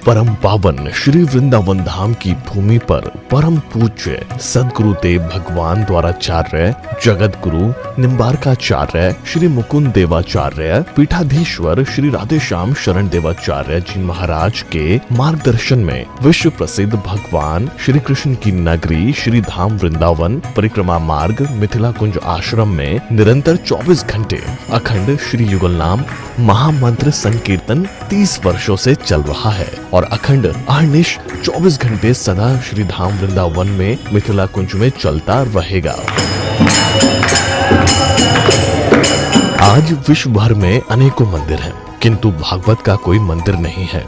परम पावन श्री वृंदावन धाम की भूमि पर परम पूज्य सदगुरुदेव भगवान द्वाराचार्य जगत गुरु निम्बारकाचार्य श्री मुकुंद देवाचार्य पीठाधीश्वर श्री राधेश्याम शरण देवाचार्य जी महाराज के मार्गदर्शन में विश्व प्रसिद्ध भगवान श्री कृष्ण की नगरी श्री धाम वृंदावन परिक्रमा मार्ग मिथिला कुंज आश्रम में निरंतर 24 घंटे अखंड श्री युगल नाम महामंत्र संकीर्तन 30 वर्षों से चल रहा है और अखंड अहर्निश 24 घंटे सदा श्री धाम वृंदावन में मिथिला कुंज में चलता रहेगा। आज विश्व भर में अनेकों मंदिर हैं, किंतु भागवत का कोई मंदिर नहीं है।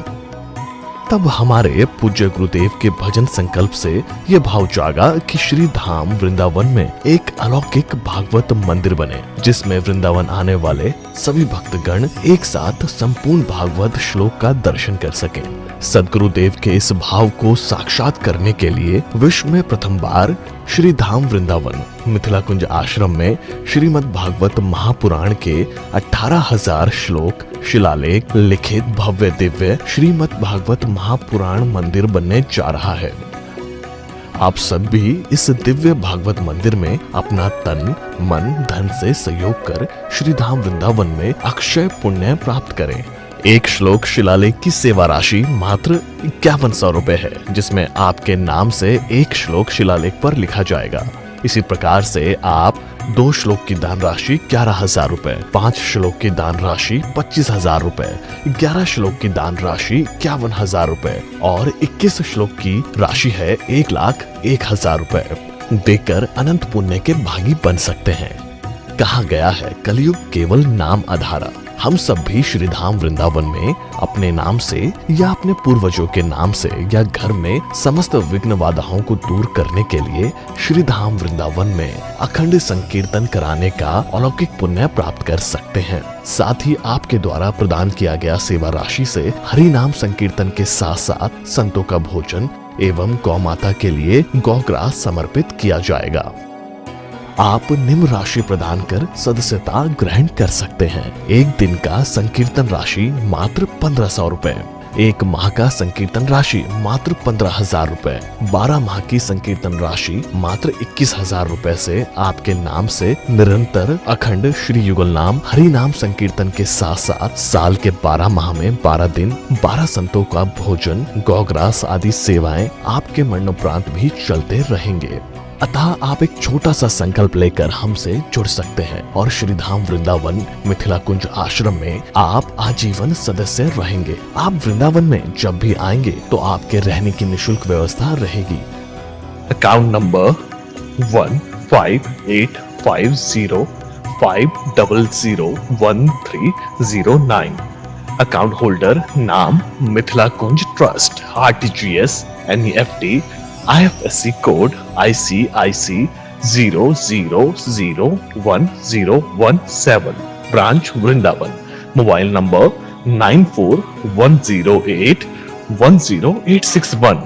तब हमारे पूज्य गुरुदेव के भजन संकल्प से यह भाव जागा कि श्री धाम वृंदावन में एक अलौकिक भागवत मंदिर बने, जिसमें वृंदावन आने वाले सभी भक्तगण एक साथ संपूर्ण भागवत श्लोक का दर्शन कर सकें। सदगुरुदेव के इस भाव को साक्षात करने के लिए विश्व में प्रथम बार श्री धाम वृंदावन मिथिला कुंज आश्रम में श्रीमद् भागवत महापुराण के 18,000 श्लोक शिलालेख लिखित भव्य दिव्य श्रीमद् भागवत महापुराण मंदिर बनने जा रहा है। आप सब भी इस दिव्य भागवत मंदिर में अपना तन मन धन से सहयोग कर श्री धाम वृंदावन में अक्षय पुण्य प्राप्त करें। एक श्लोक शिलालेख की सेवा राशि मात्र 5100 रुपए है, जिसमें आपके नाम से एक श्लोक शिलालेख पर लिखा जाएगा। इसी प्रकार से आप 2 श्लोक की दान राशि 11,000 रुपए, 5 श्लोक की दान राशि 25,000 रुपए, 11 श्लोक की दान राशि 51,000 रुपए और 21 श्लोक की राशि है 1,01,000 रुपए देकर अनंत पुण्य के भागी बन सकते हैं। कहा गया है कलयुग केवल नाम आधारा। हम सब भी श्री धाम वृंदावन में अपने नाम से या अपने पूर्वजों के नाम से या घर में समस्त विघ्न बाधाओं को दूर करने के लिए श्री धाम वृंदावन में अखंड संकीर्तन कराने का अलौकिक पुण्य प्राप्त कर सकते हैं। साथ ही आपके द्वारा प्रदान किया गया सेवा राशि से हरि नाम संकीर्तन के साथ साथ संतों का भोजन एवं गौ माता के लिए गौग्रास समर्पित किया जाएगा। आप निम्न राशि प्रदान कर सदस्यता ग्रहण कर सकते हैं। एक दिन का संकीर्तन राशि मात्र 1,500 रुपए, एक माह का संकीर्तन राशि मात्र 15,000 रुपए, 12 माह की संकीर्तन राशि मात्र 21,000 रुपए से आपके नाम से निरंतर अखंड श्री युगल नाम हरि नाम संकीर्तन के साथ साथ साल के 12 माह में 12 दिन 12 संतों का भोजन गौग्रास आदि सेवाएं आपके मरणोपरांत भी चलते रहेंगे। अतः आप एक छोटा सा संकल्प लेकर हमसे जुड़ सकते हैं और श्री धाम वृंदावन मिथिला कुंज आश्रम में आप आजीवन सदस्य रहेंगे। आप वृंदावन में जब भी आएंगे तो आपके रहने की निशुल्क व्यवस्था रहेगी। Account number 1588505001309। अकाउंट होल्डर नाम Mithila Kunj trust, RTGS NEFT IFSC code ICIC 00010117, branch Vrindavan. Mobile number 9410810861।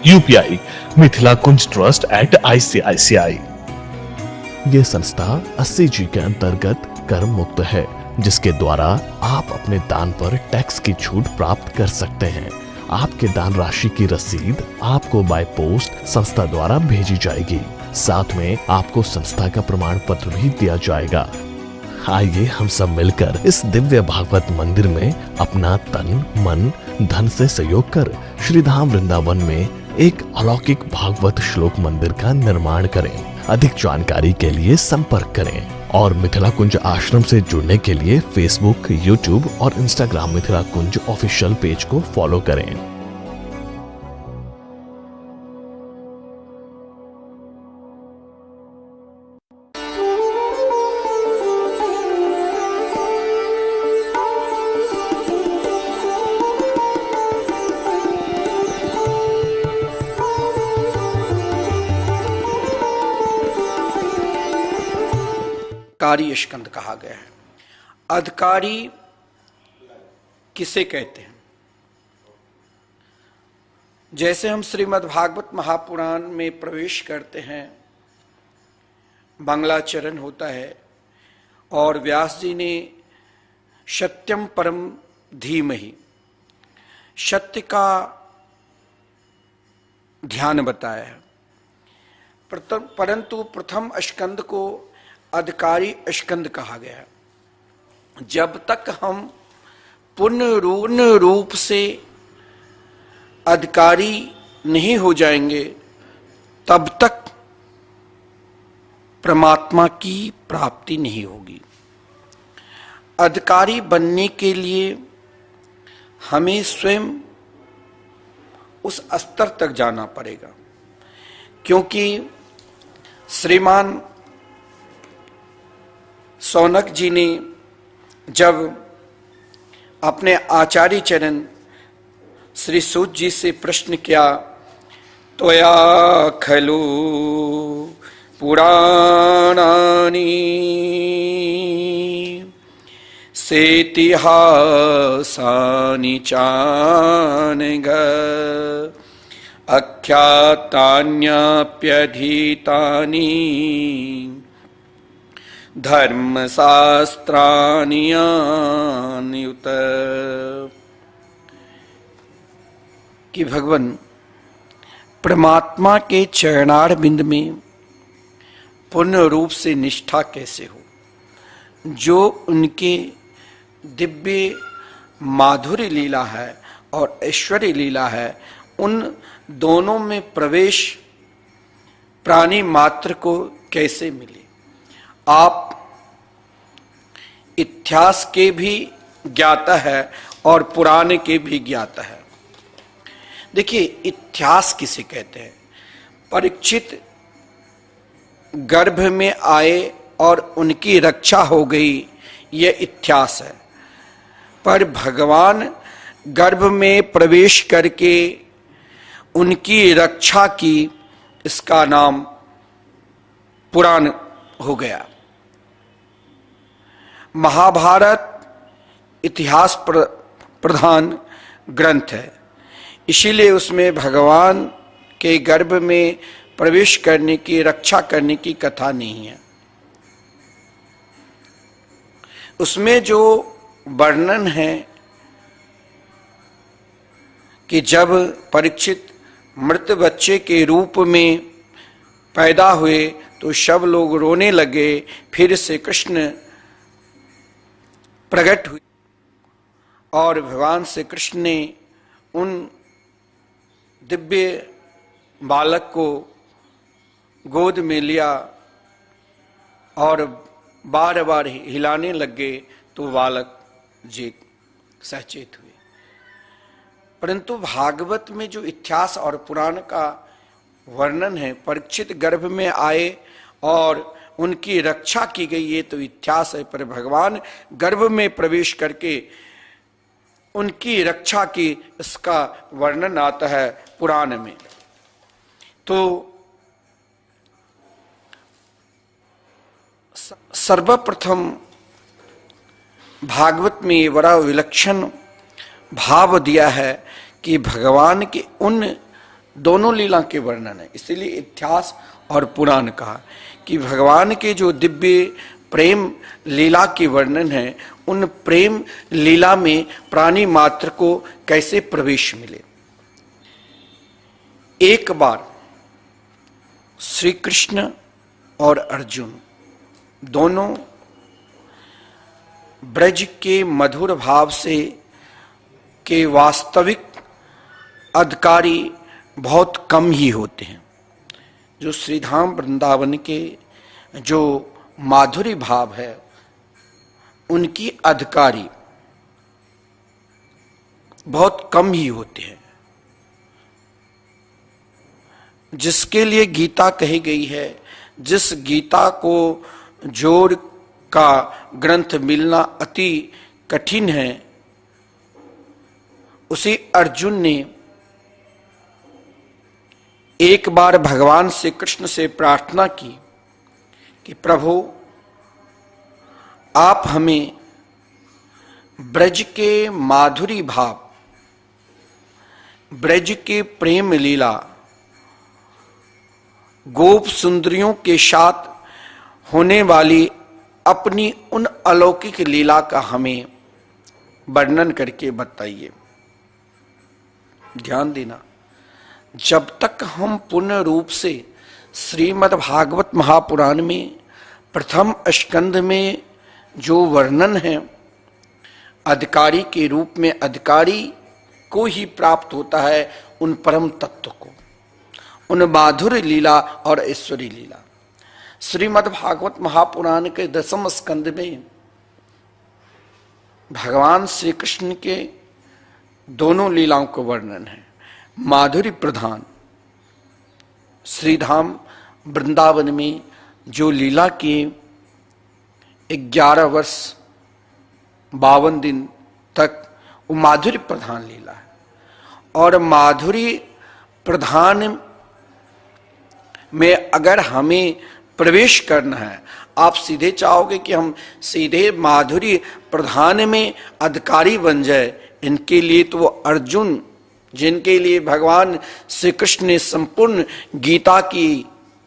UPI Mithila Kunj trust @ICICI। ये संस्था 80G के अंतर्गत कर मुक्त है, जिसके द्वारा आप अपने दान पर टैक्स की छूट प्राप्त कर सकते हैं। आपके दान राशि की रसीद आपको बाय पोस्ट संस्था द्वारा भेजी जाएगी। साथ में आपको संस्था का प्रमाण पत्र भी दिया जाएगा। आइए हम सब मिलकर इस दिव्य भागवत मंदिर में अपना तन मन धन से सहयोग कर श्री धाम वृंदावन में एक अलौकिक भागवत श्लोक मंदिर का निर्माण करें। अधिक जानकारी के लिए संपर्क करें और मिथिला कुंज आश्रम से जुड़ने के लिए फेसबुक, यूट्यूब और इंस्टाग्राम मिथिला कुंज ऑफिशियल पेज को फॉलो करें। अधिकारी स्कंद कहा गया है। अधिकारी किसे कहते हैं? जैसे हम श्रीमद् भागवत महापुराण में प्रवेश करते हैं, मंगलाचरण होता है और व्यास जी ने सत्यम परम धीमहि सत्य का ध्यान बताया है। परंतु प्रथम स्कंद को अधिकारी स्कंद कहा गया है। जब तक हम पूर्ण रूप से अधिकारी नहीं हो जाएंगे तब तक परमात्मा की प्राप्ति नहीं होगी। अधिकारी बनने के लिए हमें स्वयं उस स्तर तक जाना पड़ेगा, क्योंकि श्रीमान सौनक जी ने जब अपने आचार्य चरण श्री सूत जी से प्रश्न किया, त्वया खलु पुराणानि सेतिहासानि चानघ आख्यातान्यप्यधीतानि धर्मशास्त्राणि यान्युत। कि भगवान परमात्मा के चरणार बिंद में पूर्ण रूप से निष्ठा कैसे हो, जो उनके दिव्य माधुर्य लीला है और ऐश्वर्य लीला है, उन दोनों में प्रवेश प्राणी मात्र को कैसे मिले। आप इतिहास के भी ज्ञाता है और पुराण के भी ज्ञाता है। देखिए, इतिहास किसे कहते हैं? परीक्षित गर्भ में आए और उनकी रक्षा हो गई, यह इतिहास है। पर भगवान गर्भ में प्रवेश करके उनकी रक्षा की, इसका नाम पुराण हो गया। महाभारत इतिहास प्रधान ग्रंथ है, इसीलिए उसमें भगवान के गर्भ में प्रवेश करने की, रक्षा करने की कथा नहीं है। उसमें जो वर्णन है कि जब परीक्षित मृत बच्चे के रूप में पैदा हुए तो सब लोग रोने लगे, फिर से कृष्ण प्रकट हुए और भगवान श्री कृष्ण ने उन दिव्य बालक को गोद में लिया और बार बार हिलाने लगे तो बालक जी सचेत हुए। परंतु भागवत में जो इतिहास और पुराण का वर्णन है, परीक्षित गर्भ में आए और उनकी रक्षा की गई, ये तो इतिहास है। पर भगवान गर्भ में प्रवेश करके उनकी रक्षा की, इसका वर्णन आता है पुराण में। तो सर्वप्रथम भागवत में ये बड़ा विलक्षण भाव दिया है कि भगवान के उन दोनों लीला के वर्णन है, इसलिए इतिहास और पुराण कहा कि भगवान के जो दिव्य प्रेम लीला के वर्णन है, उन प्रेम लीला में प्राणी मात्र को कैसे प्रवेश मिले। एक बार श्री कृष्ण और अर्जुन दोनों ब्रज के मधुर भाव से के वास्तविक अधिकारी बहुत कम ही होते हैं। जो श्रीधाम वृंदावन के जो माधुरी भाव है, उनकी अधिकारी बहुत कम ही होते हैं। जिसके लिए गीता कही गई है, जिस गीता को जोड़ का ग्रंथ मिलना अति कठिन है, उसी अर्जुन ने एक बार भगवान से कृष्ण से प्रार्थना की कि प्रभु, आप हमें ब्रज के माधुरी भाव, ब्रज के प्रेम लीला, गोप सुंदरियों के साथ होने वाली अपनी उन अलौकिक लीला का हमें वर्णन करके बताइए। ध्यान देना, जब तक हम पूर्ण रूप से श्रीमद् भागवत महापुराण में प्रथम स्कंध में जो वर्णन है, अधिकारी के रूप में अधिकारी को ही प्राप्त होता है उन परम तत्व को, उन माधुर्य लीला और ऐश्वर्य लीला। श्रीमद् भागवत महापुराण के 10वें स्कंद में भगवान श्री कृष्ण के दोनों लीलाओं का वर्णन है। माधुर्य प्रधान श्रीधाम वृंदावन में जो लीला की 11 वर्ष 52 दिन तक वो माधुर्य प्रधान लीला है। और माधुर्य प्रधान में अगर हमें प्रवेश करना है, आप सीधे चाहोगे कि हम सीधे माधुर्य प्रधान में अधिकारी बन जाए, इनके लिए तो वो अर्जुन, जिनके लिए भगवान श्री कृष्ण ने संपूर्ण गीता की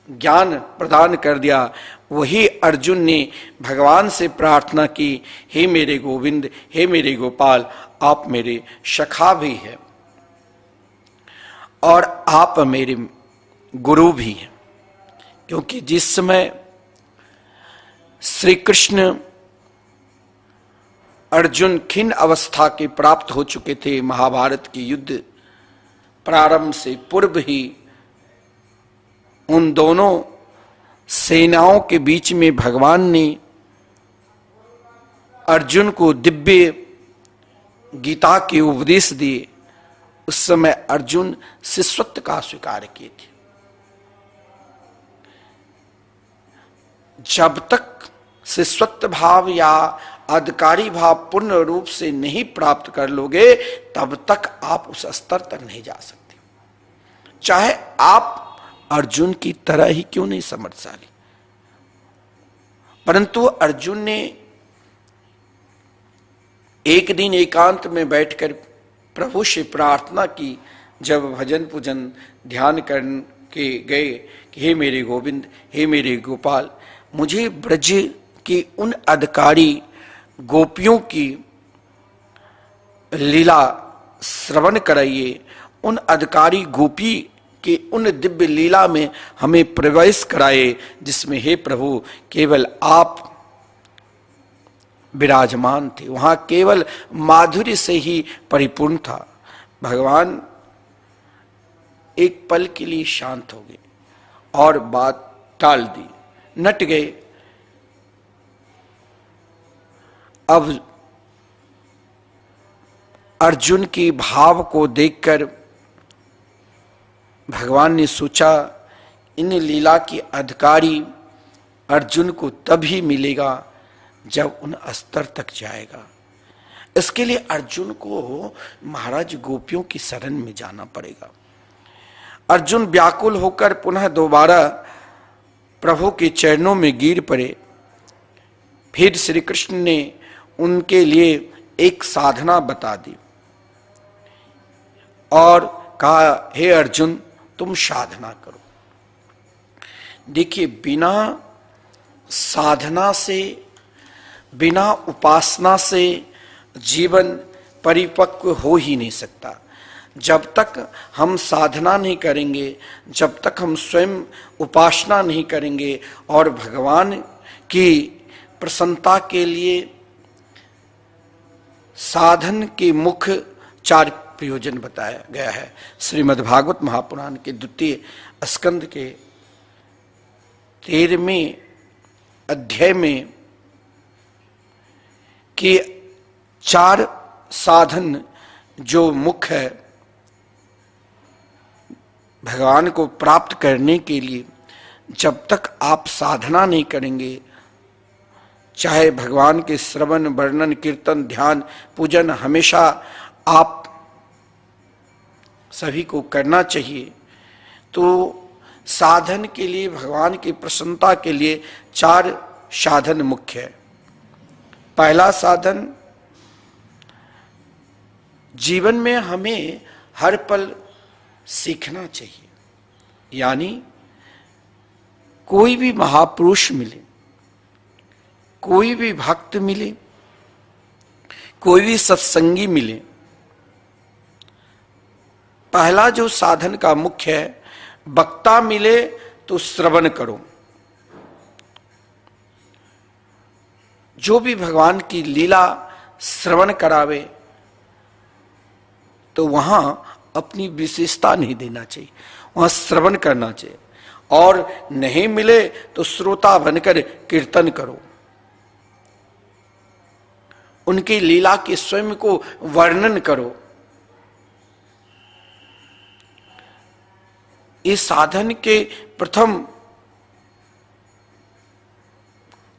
ज्ञान प्रदान कर दिया, वही अर्जुन ने भगवान से प्रार्थना की, हे मेरे गोविंद, हे मेरे गोपाल, आप मेरे सखा भी हैं और आप मेरे गुरु भी हैं। क्योंकि जिस समय श्री कृष्ण अर्जुन खिन्न अवस्था के प्राप्त हो चुके थे, महाभारत के युद्ध प्रारंभ से पूर्व ही उन दोनों सेनाओं के बीच में भगवान ने अर्जुन को दिव्य गीता के उपदेश दिए। उस समय अर्जुन शिष्यत्व का स्वीकार किए थे। जब तक शिष्यत्व भाव या अधिकारी भाव पूर्ण रूप से नहीं प्राप्त कर लोगे, तब तक आप उस स्तर तक नहीं जा सकते, चाहे आप अर्जुन की तरह ही क्यों नहीं समर्थशाली। परंतु अर्जुन ने एक दिन एकांत में बैठकर प्रभु से प्रार्थना की, जब भजन पूजन ध्यान करके गए कि हे मेरे गोविंद, हे मेरे गोपाल, मुझे ब्रज की उन अधिकारी गोपियों की लीला श्रवण कराइए, उन अधिकारी गोपी के उन दिव्य लीला में हमें प्रवेश कराए, जिसमें हे प्रभु केवल आप विराजमान थे, वहां केवल माधुर्य से ही परिपूर्ण था। भगवान एक पल के लिए शांत हो गए और बात टाल दी, नट गए। अब अर्जुन की भाव को देखकर भगवान ने सोचा, इन लीला की अधिकारी अर्जुन को तभी मिलेगा जब उन स्तर तक जाएगा। इसके लिए अर्जुन को महाराज गोपियों की शरण में जाना पड़ेगा। अर्जुन व्याकुल होकर पुनः दोबारा प्रभु के चरणों में गिर पड़े। फिर श्री कृष्ण ने उनके लिए एक साधना बता दी और कहा, हे अर्जुन, तुम साधना करो। देखिए, बिना साधना से, बिना उपासना से जीवन परिपक्व हो ही नहीं सकता। जब तक हम साधना नहीं करेंगे, जब तक हम स्वयं उपासना नहीं करेंगे और भगवान की प्रसन्नता के लिए साधन के मुख्य 4 प्रयोजन बताया गया है श्रीमद् भागवत महापुराण के 2 स्कंद के 13वें अध्याय में कि 4 साधन जो मुख्य है भगवान को प्राप्त करने के लिए। जब तक आप साधना नहीं करेंगे, चाहे भगवान के श्रवण, वर्णन, कीर्तन, ध्यान, पूजन हमेशा आप सभी को करना चाहिए, तो साधन के लिए, भगवान की प्रसन्नता के लिए 4 साधन मुख्य है। पहला साधन, जीवन में हमें हर पल सीखना चाहिए। यानी कोई भी महापुरुष मिले, कोई भी भक्त मिले, कोई भी सत्संगी मिले, पहला जो साधन का मुख्य है, वक्ता मिले तो श्रवण करो। जो भी भगवान की लीला श्रवण करावे तो वहां अपनी विशेषता नहीं देना चाहिए, वहां श्रवण करना चाहिए। और नहीं मिले तो श्रोता बनकर कीर्तन करो, उनकी लीला के स्वयं को वर्णन करो। इस साधन के प्रथम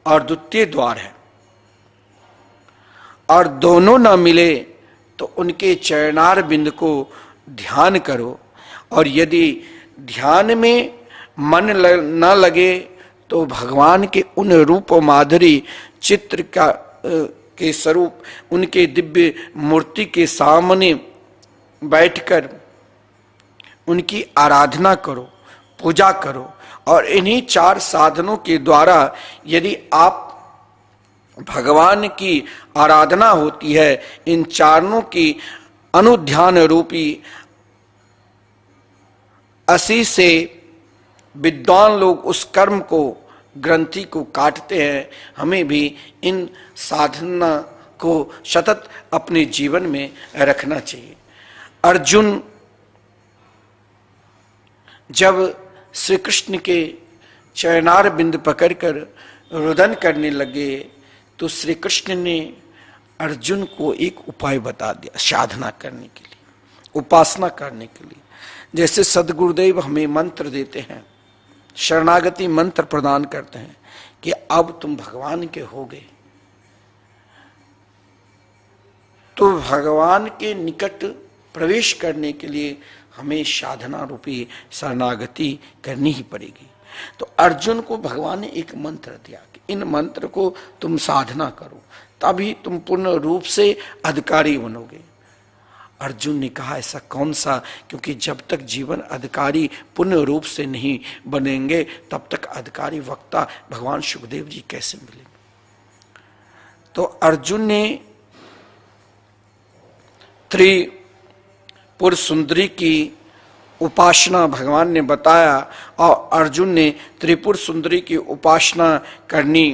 और द्वितीय द्वार है। और दोनों न मिले तो उनके चरणार बिंद को ध्यान करो। और यदि ध्यान में मन न लगे तो भगवान के उन रूप माधुरी चित्र के स्वरूप, उनके दिव्य मूर्ति के सामने बैठकर उनकी आराधना करो, पूजा करो। और इन्हीं 4 साधनों के द्वारा यदि आप भगवान की आराधना होती है, इन चारों की अनुध्यान रूपी असी से विद्वान लोग उस कर्म को, ग्रंथि को काटते हैं। हमें भी इन साधना को सतत अपने जीवन में रखना चाहिए। अर्जुन जब श्री कृष्ण के चरणार बिंद पकड़कर रुदन करने लगे तो श्री कृष्ण ने अर्जुन को एक उपाय बता दिया साधना करने के लिए, उपासना करने के लिए। जैसे सदगुरुदेव हमें मंत्र देते हैं, शरणागति मंत्र प्रदान करते हैं कि अब तुम भगवान के हो गए, तो भगवान के निकट प्रवेश करने के लिए हमें साधना रूपी शरणागति करनी ही पड़ेगी। तो अर्जुन को भगवान ने एक मंत्र दिया कि इन मंत्र को तुम साधना करो, तभी तुम पूर्ण रूप से अधिकारी बनोगे। अर्जुन ने कहा ऐसा कौन सा, क्योंकि जब तक जीवन अधिकारी पूर्ण रूप से नहीं बनेंगे तब तक अधिकारी वक्ता भगवान सुखदेव जी कैसे मिलेंगे। तो अर्जुन ने त्रिपुर सुंदरी की उपासना भगवान ने बताया और अर्जुन ने त्रिपुर सुंदरी की उपासना करनी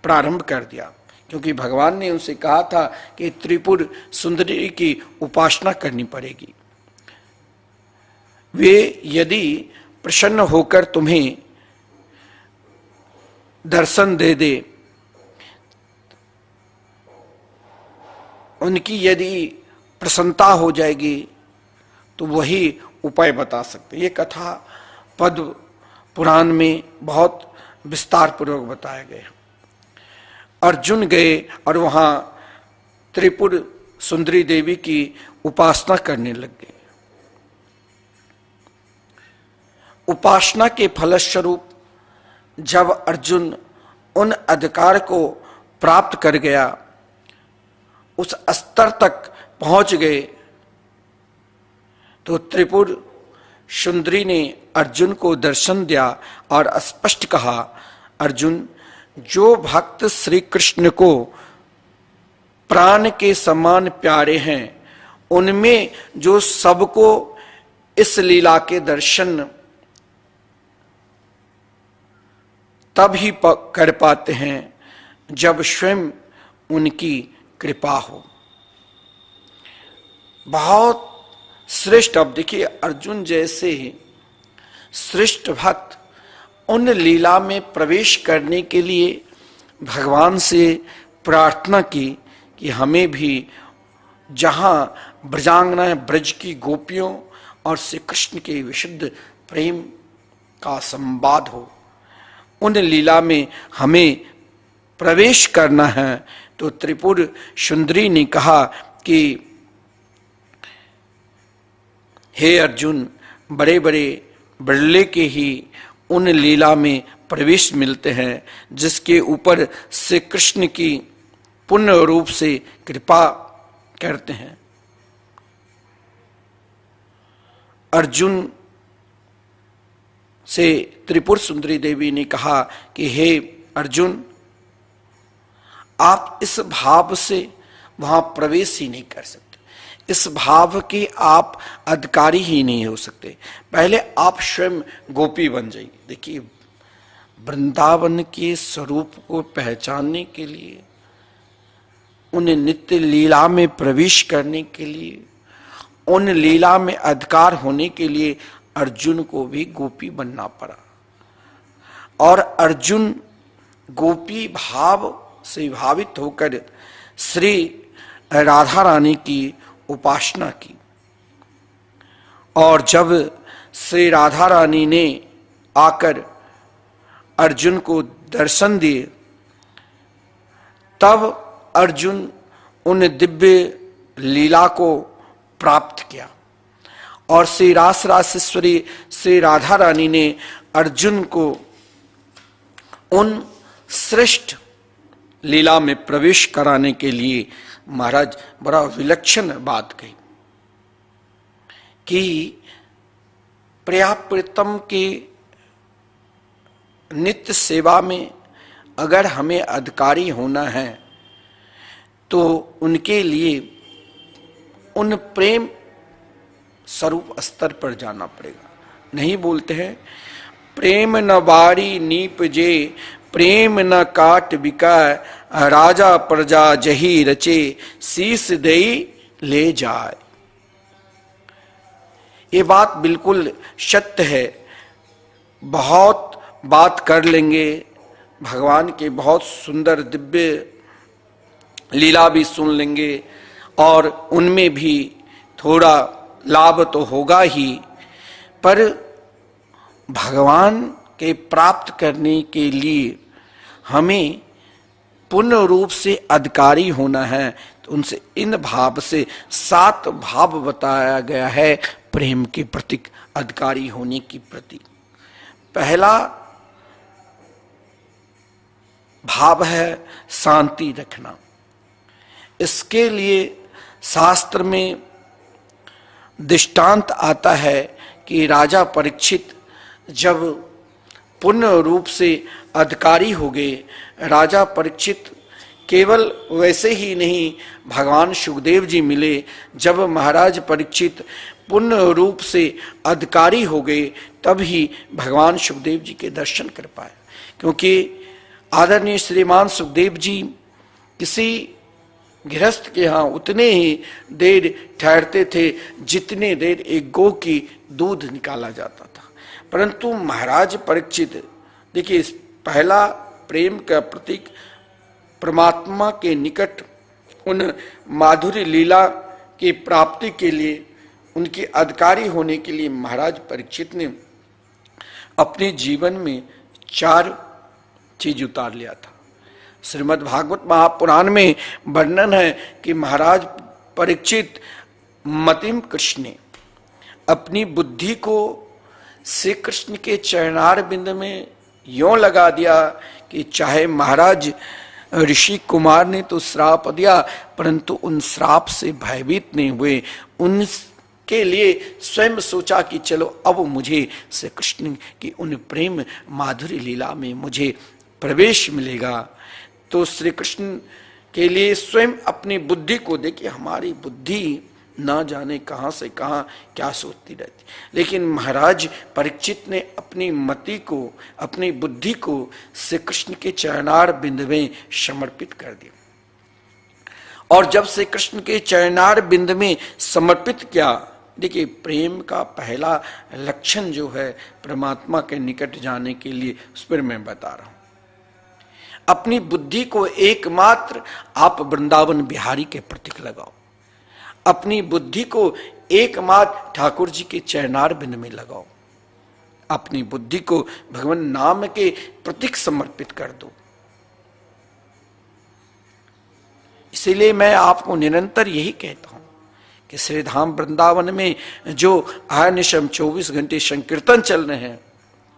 प्रारंभ कर दिया, क्योंकि भगवान ने उनसे कहा था कि त्रिपुर सुंदरी की उपासना करनी पड़ेगी। वे यदि प्रसन्न होकर तुम्हें दर्शन दे दे, उनकी यदि प्रसन्नता हो जाएगी तो वही उपाय बता सकते। ये कथा पद्म पुराण में बहुत विस्तार पूर्वक बताया गया। अर्जुन गए और वहां त्रिपुर सुंदरी देवी की उपासना करने लग गए। उपासना के फलस्वरूप जब अर्जुन उन अधिकार को प्राप्त कर गया, उस स्तर तक पहुंच गए, तो त्रिपुर सुंदरी ने अर्जुन को दर्शन दिया और स्पष्ट कहा, अर्जुन, जो भक्त श्री कृष्ण को प्राण के समान प्यारे हैं, उनमें जो सबको इस लीला के दर्शन तब ही कर पाते हैं जब स्वयं उनकी कृपा हो। बहुत श्रेष्ठ। अब देखिए, अर्जुन जैसे श्रेष्ठ भक्त उन लीला में प्रवेश करने के लिए भगवान से प्रार्थना की कि हमें भी जहां ब्रजांगना ब्रज की गोपियों और श्री कृष्ण के विशुद्ध प्रेम का संवाद हो, उन लीला में हमें प्रवेश करना है। तो त्रिपुर सुंदरी ने कहा कि हे अर्जुन, बड़े बड़े बिरले के ही उन लीला में प्रवेश मिलते हैं जिसके ऊपर श्री कृष्ण की पूर्ण रूप से कृपा करते हैं। अर्जुन से त्रिपुर सुंदरी देवी ने कहा कि हे अर्जुन, आप इस भाव से वहां प्रवेश ही नहीं कर सकते। इस भाव के आप अधिकारी ही नहीं हो सकते। पहले आप स्वयं गोपी बन जाइए। देखिए, वृंदावन के स्वरूप को पहचानने के लिए, उन नित्य लीला में प्रवेश करने के लिए, उन लीला में अधिकार होने के लिए अर्जुन को भी गोपी बनना पड़ा। और अर्जुन गोपी भाव से भावित होकर श्री राधा रानी की उपासना की। और जब श्री राधा रानी ने आकर अर्जुन को दर्शन दिए, तब अर्जुन उन दिव्य लीला को प्राप्त किया। और श्री रास रासेश्वरी श्री राधा रानी ने अर्जुन को उन श्रेष्ठ लीला में प्रवेश कराने के लिए महाराज बड़ा विलक्षण बात कही कि प्रियतम के नित्य सेवा में अगर हमें अधिकारी होना है तो उनके लिए उन प्रेम स्वरूप स्तर पर जाना पड़ेगा। नहीं बोलते हैं, प्रेम न बारी नीप जे, प्रेम न काट बिका, राजा प्रजा जही रचे, शीस देई ले जाए। ये बात बिल्कुल सत्य है। बहुत बात कर लेंगे, भगवान के बहुत सुंदर दिव्य लीला भी सुन लेंगे और उनमें भी थोड़ा लाभ तो होगा ही, पर भगवान के प्राप्त करने के लिए हमें पूर्ण रूप से अधिकारी होना है। तो उनसे इन भाव से 7 भाव बताया गया है प्रेम के प्रतीक, अधिकारी होने की प्रति। पहला भाव है शांति रखना। इसके लिए शास्त्र में दृष्टांत आता है कि राजा परीक्षित जब पूर्ण रूप से अधिकारी हो गए, राजा परीक्षित केवल वैसे ही नहीं, भगवान सुखदेव जी मिले। जब महाराज परीक्षित पूर्ण रूप से अधिकारी हो गए, तब ही भगवान सुखदेव जी के दर्शन कर पाए। क्योंकि आदरणीय श्रीमान सुखदेव जी किसी गृहस्थ के यहाँ उतने ही देर ठहरते थे जितने देर एक गौ की दूध निकाला जाता था। परंतु महाराज परीक्षित, देखिए, इस पहला प्रेम का प्रतीक परमात्मा के निकट उन माधुर्य लीला की प्राप्ति के लिए, उनके अधिकारी होने के लिए महाराज परीक्षित ने अपने जीवन में 4 चीज उतार लिया था। श्रीमद् भागवत महापुराण में वर्णन है कि महाराज परीक्षित मतिम कृष्ण ने अपनी बुद्धि को श्री कृष्ण के चरणार बिंद में यों लगा दिया कि चाहे महाराज ऋषि कुमार ने तो श्राप दिया, परंतु उन श्राप से भयभीत नहीं हुए। उनके लिए स्वयं सोचा कि चलो अब मुझे श्री कृष्ण की उन प्रेम माधुर्य लीला में मुझे प्रवेश मिलेगा। तो श्री कृष्ण के लिए स्वयं अपनी बुद्धि को, देखिए हमारी बुद्धि ना जाने कहां से कहां क्या सोचती रहती, लेकिन महाराज परीक्षित ने अपनी मति को, अपनी बुद्धि को श्री कृष्ण के चरणार बिंद में समर्पित कर दिया। और जब श्री कृष्ण के चरणार बिंद में समर्पित किया, देखिए प्रेम का पहला लक्षण जो है परमात्मा के निकट जाने के लिए, उस पर मैं बता रहा हूं। अपनी बुद्धि को एकमात्र आप वृंदावन बिहारी के प्रतीक लगाओ। अपनी बुद्धि को एकमात्र ठाकुर जी के चरणार बिंद में लगाओ। अपनी बुद्धि को भगवान नाम के प्रतीक समर्पित कर दो। इसीलिए मैं आपको निरंतर यही कहता हूं कि श्री धाम वृंदावन में जो अहर्निशम 24 घंटे संकीर्तन चल रहे हैं,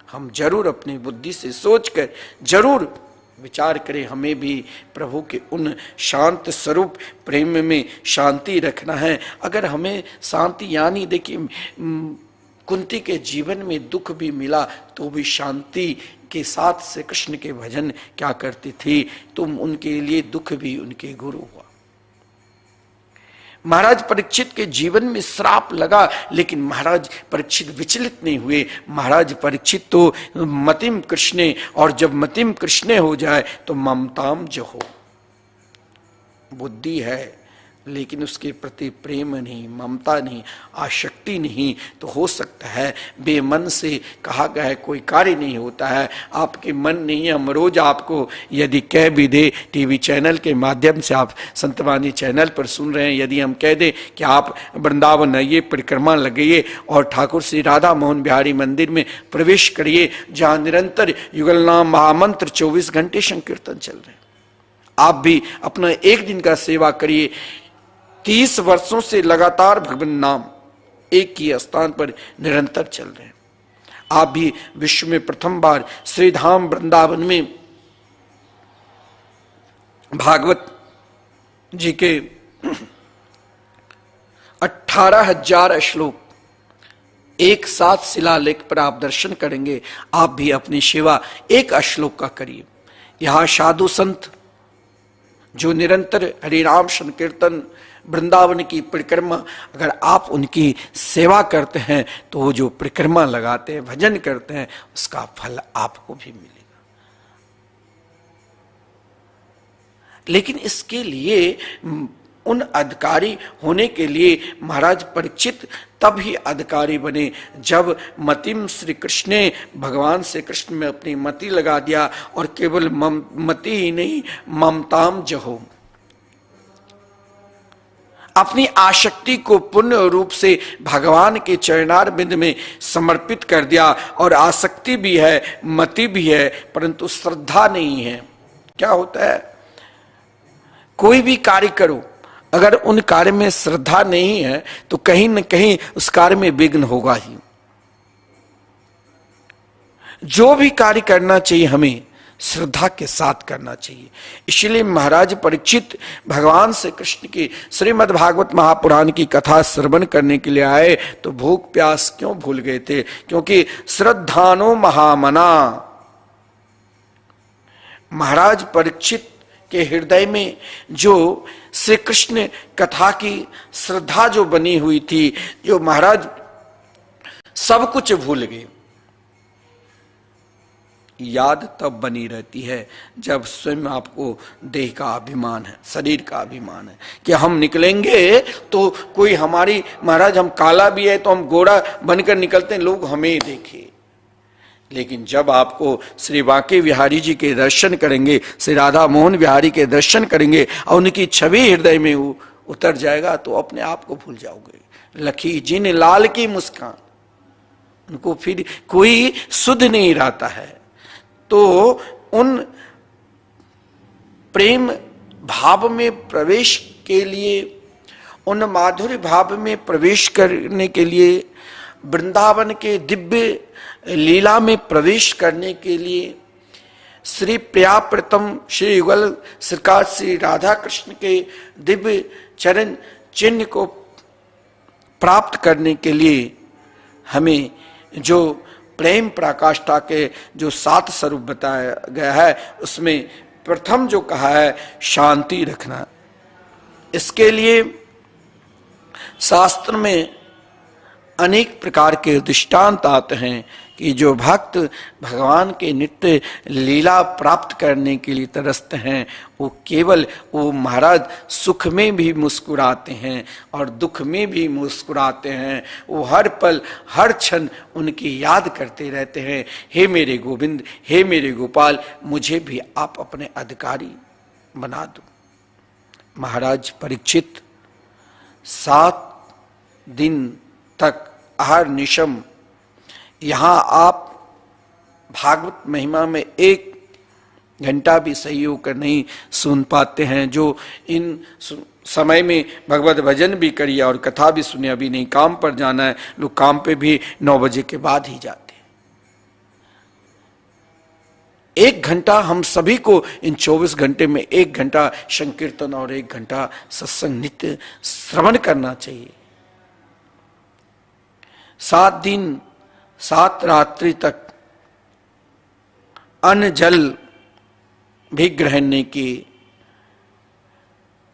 हम जरूर अपनी बुद्धि से सोचकर जरूर विचार करें। हमें भी प्रभु के उन शांत स्वरूप प्रेम में शांति रखना है। अगर हमें शांति, यानी देखिए कुंती के जीवन में दुख भी मिला तो भी शांति के साथ श्री कृष्ण के भजन क्या करती थी, तुम उनके लिए दुख भी उनके गुरु हुआ। महाराज परीक्षित के जीवन में श्राप लगा, लेकिन महाराज परीक्षित विचलित नहीं हुए। महाराज परीक्षित तो मतिम कृष्णे, और जब मतिम कृष्णे हो जाए तो ममताम जहो। बुद्धि है लेकिन उसके प्रति प्रेम नहीं, ममता नहीं, आसक्ति नहीं, तो हो सकता है बेमन से कहा गया है कोई कार्य नहीं होता है। आपके मन नहीं है, हम रोज आपको यदि कह भी दे, टीवी चैनल के माध्यम से आप संतवाणी चैनल पर सुन रहे हैं, यदि हम कह दें कि आप वृंदावन आइए, परिक्रमा लगाइए और ठाकुर श्री राधा मोहन बिहारी मंदिर में प्रवेश करिए, जहां निरंतर युगल नाम महामंत्र 24 घंटे संकीर्तन चल रहे हैं, आप भी अपना एक दिन का सेवा करिए। 30 वर्षों से लगातार भगवान नाम एक ही स्थान पर निरंतर चल रहे हैं। आप भी विश्व में प्रथम बार श्री धाम वृंदावन में भागवत जी के 18,000 श्लोक एक साथ शिलालेख पर आप दर्शन करेंगे। आप भी अपनी सेवा एक श्लोक का करिए। यहां साधु संत जो निरंतर हरिनाम संकीर्तन वृंदावन की परिक्रमा, अगर आप उनकी सेवा करते हैं तो वो जो परिक्रमा लगाते हैं, भजन करते हैं, उसका फल आपको भी मिलेगा। लेकिन इसके लिए उन अधिकारी होने के लिए महाराज परीक्षित तब ही अधिकारी बने जब मतिम श्री कृष्ण ने भगवान से कृष्ण में अपनी मति लगा दिया, और केवल मति ही नहीं, ममताम जहो, अपनी आसक्ति को पूर्ण रूप से भगवान के चरणार बिंद में समर्पित कर दिया। और आसक्ति भी है, मति भी है, परंतु श्रद्धा नहीं है। क्या होता है, कोई भी कार्य करो, अगर उन कार्य में श्रद्धा नहीं है तो कहीं न कहीं उस कार्य में विघ्न होगा ही। जो भी कार्य करना चाहिए हमें श्रद्धा के साथ करना चाहिए। इसलिए महाराज परीक्षित भगवान से कृष्ण की श्रीमद् भागवत महापुराण की कथा श्रवण करने के लिए आए तो भूख प्यास क्यों भूल गए थे? क्योंकि श्रद्धानो महामना, महाराज परीक्षित के हृदय में जो श्री कृष्ण कथा की श्रद्धा जो बनी हुई थी, जो महाराज सब कुछ भूल गए। याद तब बनी रहती है जब स्वयं आपको देह का अभिमान है, शरीर का अभिमान है कि हम निकलेंगे तो कोई हमारी, महाराज हम काला भी है तो हम गोरा बनकर निकलते हैं, लोग हमें देखें। लेकिन जब आपको श्री बांके बिहारी जी के दर्शन करेंगे, श्री राधा मोहन बिहारी के दर्शन करेंगे और उनकी छवि हृदय में उतर जाएगा तो अपने आप को भूल जाओगे। लखी जिन लाल की मुस्कान, उनको फिर कोई सुध नहीं रहता है। तो उन प्रेम भाव में प्रवेश के लिए, उन माधुर्य भाव में प्रवेश करने के लिए, वृंदावन के दिव्य लीला में प्रवेश करने के लिए, श्री प्रिया प्रतम श्री युगल सरकार श्री राधा कृष्ण के दिव्य चरण चिन्ह को प्राप्त करने के लिए हमें जो प्रेम पराकाष्ठा के जो 7 स्वरूप बताया गया है, उसमें प्रथम जो कहा है शांति रखना। इसके लिए शास्त्र में अनेक प्रकार के दृष्टांत आते हैं कि जो भक्त भगवान के नित्य लीला प्राप्त करने के लिए तरसते हैं, वो महाराज सुख में भी मुस्कुराते हैं और दुख में भी मुस्कुराते हैं। वो हर पल हर क्षण उनकी याद करते रहते हैं, हे मेरे गोविंद, हे मेरे गोपाल, मुझे भी आप अपने अधिकारी बना दो। महाराज परीक्षित 7 दिन तक आहार निशम, यहां आप भागवत महिमा में 1 घंटा भी सही होकर नहीं सुन पाते हैं। जो इन समय में भगवत भजन भी करिए और कथा भी सुने, अभी नहीं काम पर जाना है, लोग काम पे भी 9 बजे के बाद ही जाते हैं। 1 घंटा हम सभी को इन 24 घंटे में 1 घंटा संकीर्तन और 1 घंटा सत्संग नित्य श्रवण करना चाहिए। 7 दिन 7 रात्रि तक अन्न जल भी ग्रहण नहीं किए।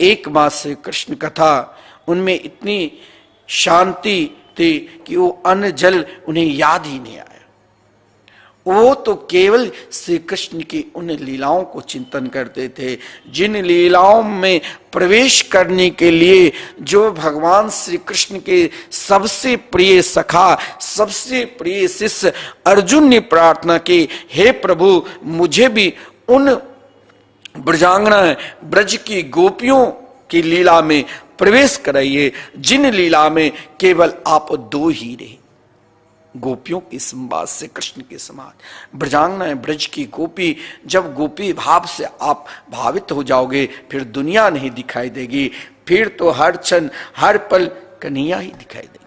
1 मास से कृष्ण कथा उनमें इतनी शांति थी कि वो अन्न जल उन्हें याद ही नहीं आया। वो तो केवल श्री कृष्ण की उन लीलाओं को चिंतन करते थे, जिन लीलाओं में प्रवेश करने के लिए जो भगवान श्री कृष्ण के सबसे प्रिय सखा, सबसे प्रिय शिष्य अर्जुन ने प्रार्थना की, हे प्रभु मुझे भी उन ब्रजांगना ब्रज की गोपियों की लीला में प्रवेश कराइए, जिन लीला में केवल आप दो ही रहे, गोपियों के संवाद से कृष्ण के समान। ब्रजांगना ब्रज की गोपी, जब गोपी भाव से आप भावित हो जाओगे फिर दुनिया नहीं दिखाई देगी, फिर तो हर क्षण हर पल कन्हैया ही दिखाई देंगी।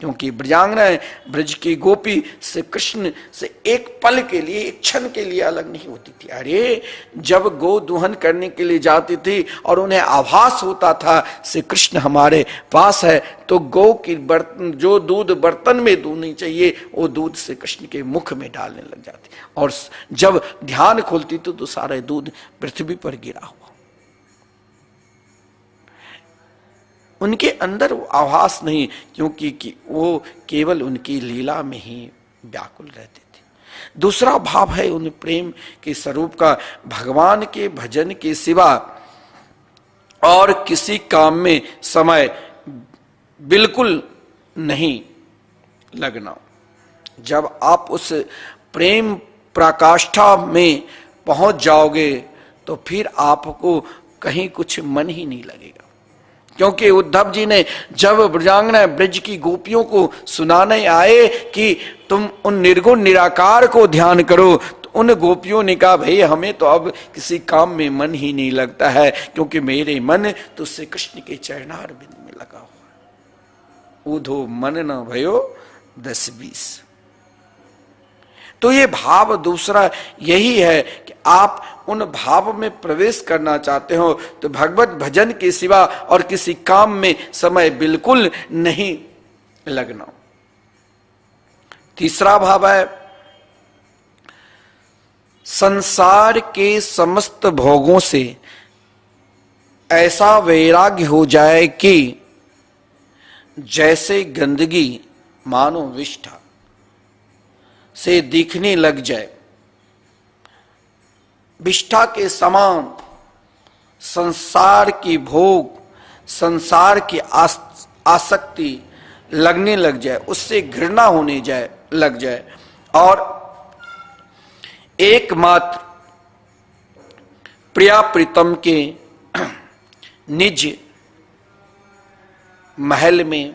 क्योंकि ब्रजांगना ब्रज की गोपी से कृष्ण से एक पल के लिए, एक क्षण के लिए अलग नहीं होती थी। अरे जब गौ दुहन करने के लिए जाती थी और उन्हें आभास होता था श्री कृष्ण हमारे पास है, तो गौ की बर्तन, जो दूध बर्तन में दूधनी चाहिए वो दूध श्री कृष्ण के मुख में डालने लग जाती, और जब ध्यान खोलती तो सारा दूध पृथ्वी पर गिरा हुआ। उनके अंदर वो आभास नहीं, क्योंकि वो केवल उनकी लीला में ही व्याकुल रहते थे। दूसरा भाव है उन प्रेम के स्वरूप का, भगवान के भजन के सिवा और किसी काम में समय बिल्कुल नहीं लगना। जब आप उस प्रेम प्रकाष्ठा में पहुंच जाओगे तो फिर आपको कहीं कुछ मन ही नहीं लगेगा। क्योंकि उद्धव जी ने जब ब्रजांगना ब्रज की गोपियों को सुनाने आए कि तुम उन निर्गुण निराकार को ध्यान करो, तो उन गोपियों ने कहा भाई हमें तो अब किसी काम में मन ही नहीं लगता है, क्योंकि मेरे मन तो श्री कृष्ण के चरणार बिंद में लगा हुआ है। ऊधो मन न भयो 10-20। तो ये भाव दूसरा यही है कि आप उन भाव में प्रवेश करना चाहते हो तो भगवत भजन के सिवा और किसी काम में समय बिल्कुल नहीं लगना। तीसरा भाव है संसार के समस्त भोगों से ऐसा वैराग्य हो जाए कि जैसे गंदगी मानो विष्ठा से दिखने लग जाए, विष्ठा के समान संसार की भोग, संसार की आसक्ति लगने लग जाए, उससे घृणा होने लग जाए, और एकमात्र प्रिया प्रीतम के निज महल में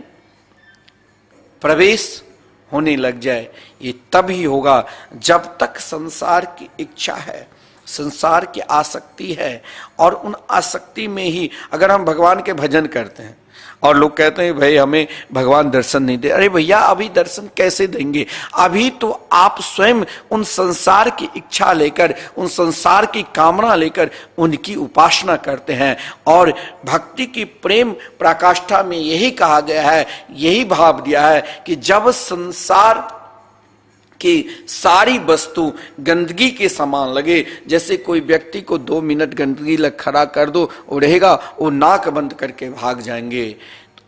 प्रवेश होने लग जाए। ये तब ही होगा जब तक संसार की इच्छा है, संसार की आसक्ति है, और उन आसक्ति में ही अगर हम भगवान के भजन करते हैं और लोग कहते हैं भाई हमें भगवान दर्शन नहीं दे, अरे भैया अभी दर्शन कैसे देंगे? अभी तो आप स्वयं उन संसार की इच्छा लेकर, उन संसार की कामना लेकर उनकी उपासना करते हैं। और भक्ति की प्रेम प्रकाष्ठा में यही कहा गया है, यही भाव दिया है कि जब संसार कि सारी वस्तु गंदगी के समान लगे, जैसे कोई व्यक्ति को 2 मिनट गंदगी लग खड़ा कर दो, वो रहेगा, वो नाक बंद करके भाग जाएंगे,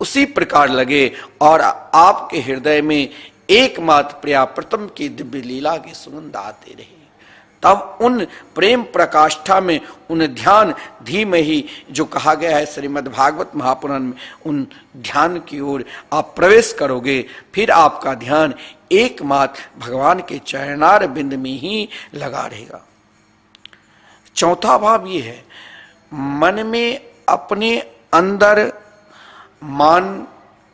उसी प्रकार लगे, और आपके हृदय में एकमात्र प्रिया प्रथम की दिव्य लीला की सुगंध आते रहे। तब उन प्रेम प्रकाष्ठा में, उन ध्यान धीमे ही जो कहा गया है श्रीमद् भागवत महापुराण में, उन ध्यान की ओर आप प्रवेश करोगे, फिर आपका ध्यान एकमात्र भगवान के चरणार बिंद में ही लगा रहेगा। चौथा भाव ये है, मन में अपने अंदर मान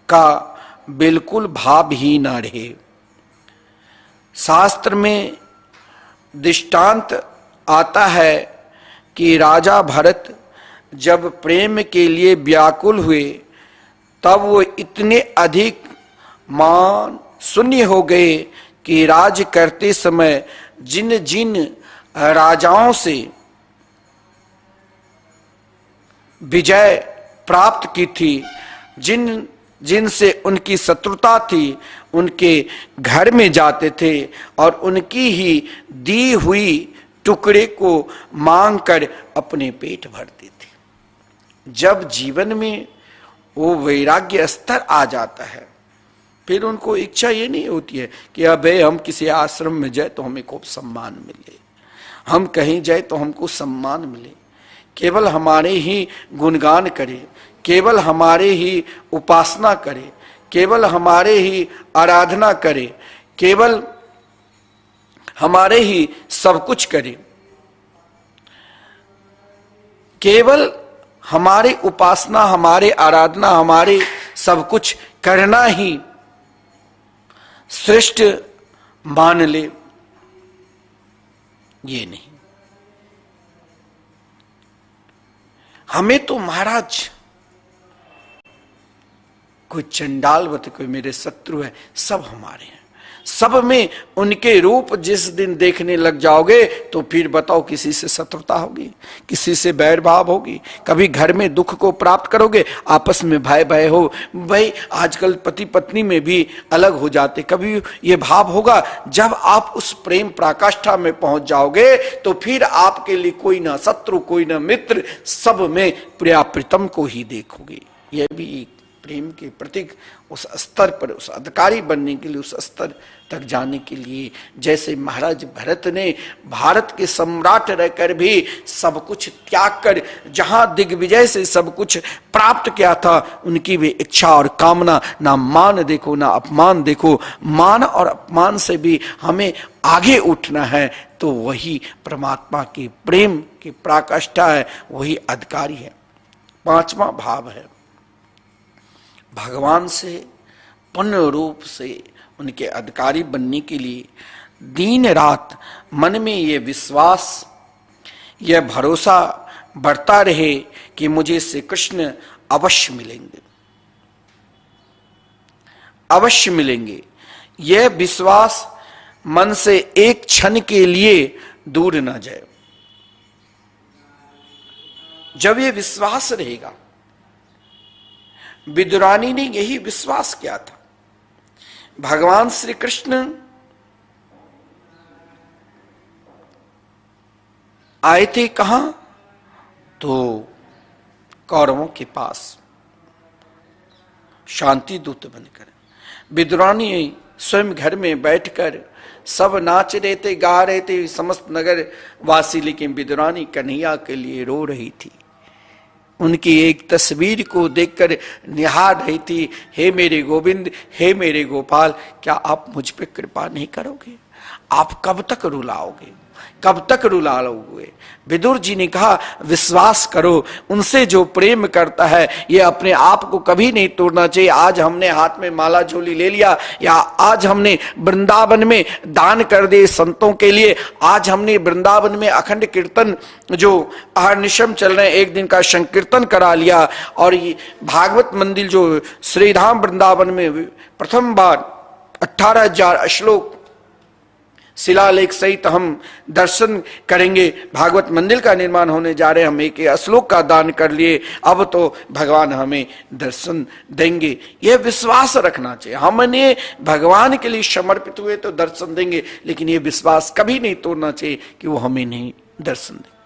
का बिल्कुल भाव ही ना रहे। शास्त्र में दृष्टांत आता है कि राजा भरत जब प्रेम के लिए व्याकुल हुए तब वो इतने अधिक मान शून्य हो गए कि राज करते समय जिन जिन राजाओं से विजय प्राप्त की थी, जिन जिनसे उनकी शत्रुता थी, उनके घर में जाते थे और उनकी ही दी हुई टुकड़े को मांगकर अपने पेट भरते थे। जब जीवन में वो वैराग्य स्तर आ जाता है। फिर उनको इच्छा ये नहीं होती है कि अबे हम किसी आश्रम में जाए तो हमें खूब सम्मान मिले, हम कहीं जाए तो हमको सम्मान मिले। केवल हमारे ही गुणगान करे, केवल हमारे ही उपासना करे, केवल हमारे ही आराधना करे, केवल हमारे ही सब कुछ करे, केवल हमारी उपासना, हमारे आराधना, हमारे सब कुछ करना ही श्रेष्ठ मान ले, ये नहीं। हमें तो महाराज कोई चंडालवत, कोई मेरे शत्रु है, सब हमारे हैं। सब में उनके रूप जिस दिन देखने लग जाओगे तो फिर बताओ किसी से शत्रुता होगी, किसी से बैर भाव होगी। कभी घर में दुख को प्राप्त करोगे, आपस में भय भय हो। भाई आजकल पति पत्नी में भी अलग हो जाते, कभी ये भाव होगा। जब आप उस प्रेम पराकाष्ठा में पहुंच जाओगे तो फिर आपके लिए कोई ना शत्रु, कोई ना मित्र, सब में प्रिया प्रीतम को ही देखोगे। यह भी प्रेम के प्रतीक उस स्तर पर, उस अधिकारी बनने के लिए, उस स्तर तक जाने के लिए, जैसे महाराज भरत ने भारत के सम्राट रहकर भी सब कुछ त्याग कर जहां दिग्विजय से सब कुछ प्राप्त किया था, उनकी भी इच्छा और कामना, ना मान देखो ना अपमान देखो। मान और अपमान से भी हमें आगे उठना है, तो वही परमात्मा के प्रेम की पराकाष्ठा है, वही अधिकारी है। पांचवा भाव है भगवान से पूर्ण रूप से उनके अधिकारी बनने के लिए दिन रात मन में ये विश्वास, यह भरोसा बढ़ता रहे कि मुझे श्री कृष्ण अवश्य मिलेंगे, अवश्य मिलेंगे। यह विश्वास मन से एक क्षण के लिए दूर न जाए। जब यह विश्वास रहेगा, विदुरानी ने यही विश्वास किया था। भगवान श्री कृष्ण आए थे कहां? तो कौरवों के पास शांति दूत बनकर। विदुरानी स्वयं घर में बैठकर सब नाच रहे थे, गा रहे थे, समस्त नगर वासी, लेकिन विदुरानी कन्हैया के लिए रो रही थी। उनकी एक तस्वीर को देखकर निहार रही थी, हे मेरे गोविंद, हे मेरे गोपाल, क्या आप मुझ पे कृपा नहीं करोगे? आप कब तक रुलाओगे, कब तक रुला लोगे? विदुर जी ने कहा विश्वास करो, उनसे जो प्रेम करता है ये अपने आप को कभी नहीं तोड़ना चाहिए। आज हमने हाथ में माला झोली ले लिया, या आज हमने वृंदावन में दान कर दिए संतों के लिए, आज हमने वृंदावन में अखंड कीर्तन जो अहर्निशम चल रहे हैं, एक दिन का संकीर्तन करा लिया, और ये भागवत मंदिर जो श्रीधाम वृंदावन में प्रथम बार 18,000 श्लोक शिलालेख सहित हम दर्शन करेंगे। भागवत मंदिर का निर्माण होने जा रहे, हम एक श्लोक का दान कर लिए, अब तो भगवान हमें दर्शन देंगे। यह विश्वास रखना चाहिए। हमने भगवान के लिए समर्पित हुए तो दर्शन देंगे, लेकिन यह विश्वास कभी नहीं तोड़ना चाहिए कि वो हमें नहीं दर्शन देंगे।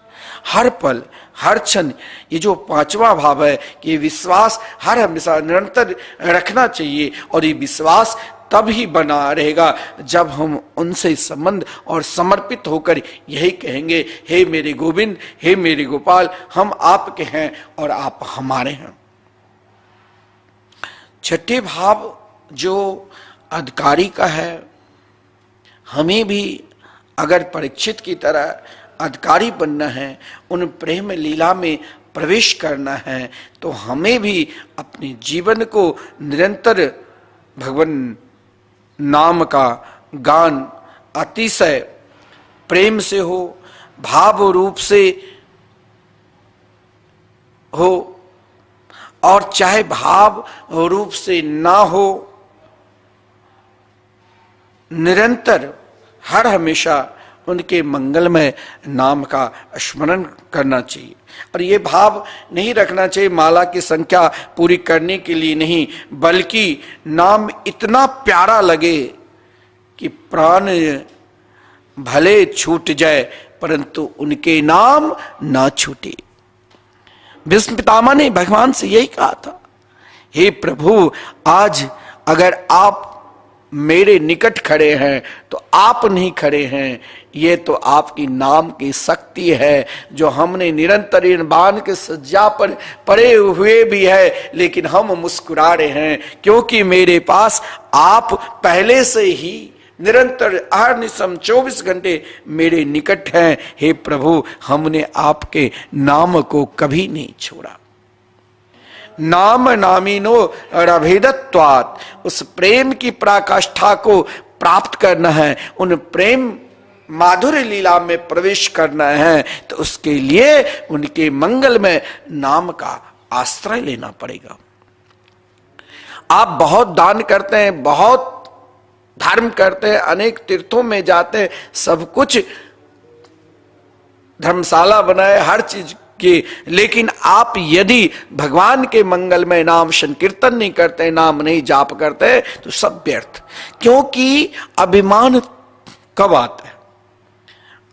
हर पल हर क्षण ये जो पांचवा भाव है कि ये विश्वास हर हमेशा निरंतर रखना चाहिए, और ये विश्वास तब ही बना रहेगा जब हम उनसे संबंध और समर्पित होकर यही कहेंगे, हे मेरे गोविंद, हे मेरे गोपाल, हम आपके हैं और आप हमारे हैं। छठे भाव जो अधिकारी का है, हमें भी अगर परीक्षित की तरह अधिकारी बनना है, उन प्रेम लीला में प्रवेश करना है, तो हमें भी अपने जीवन को निरंतर भगवान नाम का गान अतिशय प्रेम से हो, भाव रूप से हो, और चाहे भाव रूप से ना हो, निरंतर हर हमेशा उनके मंगलमय नाम का स्मरण करना चाहिए। और ये भाव नहीं रखना चाहिए माला की संख्या पूरी करने के लिए नहीं, बल्कि नाम इतना प्यारा लगे कि प्राण भले छूट जाए परंतु उनके नाम ना छूटे। भीष्म पितामह ने भगवान से यही कहा था, हे प्रभु, आज अगर आप मेरे निकट खड़े हैं तो आप नहीं खड़े हैं, ये तो आपकी नाम की शक्ति है जो हमने निरंतर इन बाण के सज्जा पर पड़े हुए भी है, लेकिन हम मुस्कुरा रहे हैं क्योंकि मेरे पास आप पहले से ही निरंतर अहर्निशम 24 घंटे मेरे निकट हैं। हे प्रभु, हमने आपके नाम को कभी नहीं छोड़ा। नाम नामिनो रभेदत्वात्, उस प्रेम की पराकाष्ठा को प्राप्त करना है, उन प्रेम माधुर्य लीला में प्रवेश करना है, तो उसके लिए उनके मंगलमय नाम का आश्रय लेना पड़ेगा। आप बहुत दान करते हैं, बहुत धर्म करते हैं, अनेक तीर्थों में जाते हैं, सब कुछ धर्मशाला बनाए हर चीज की, लेकिन आप यदि भगवान के मंगलमय नाम संकीर्तन नहीं करते, नाम नहीं जाप करते, तो सब व्यर्थ। क्योंकि अभिमान कब आता है?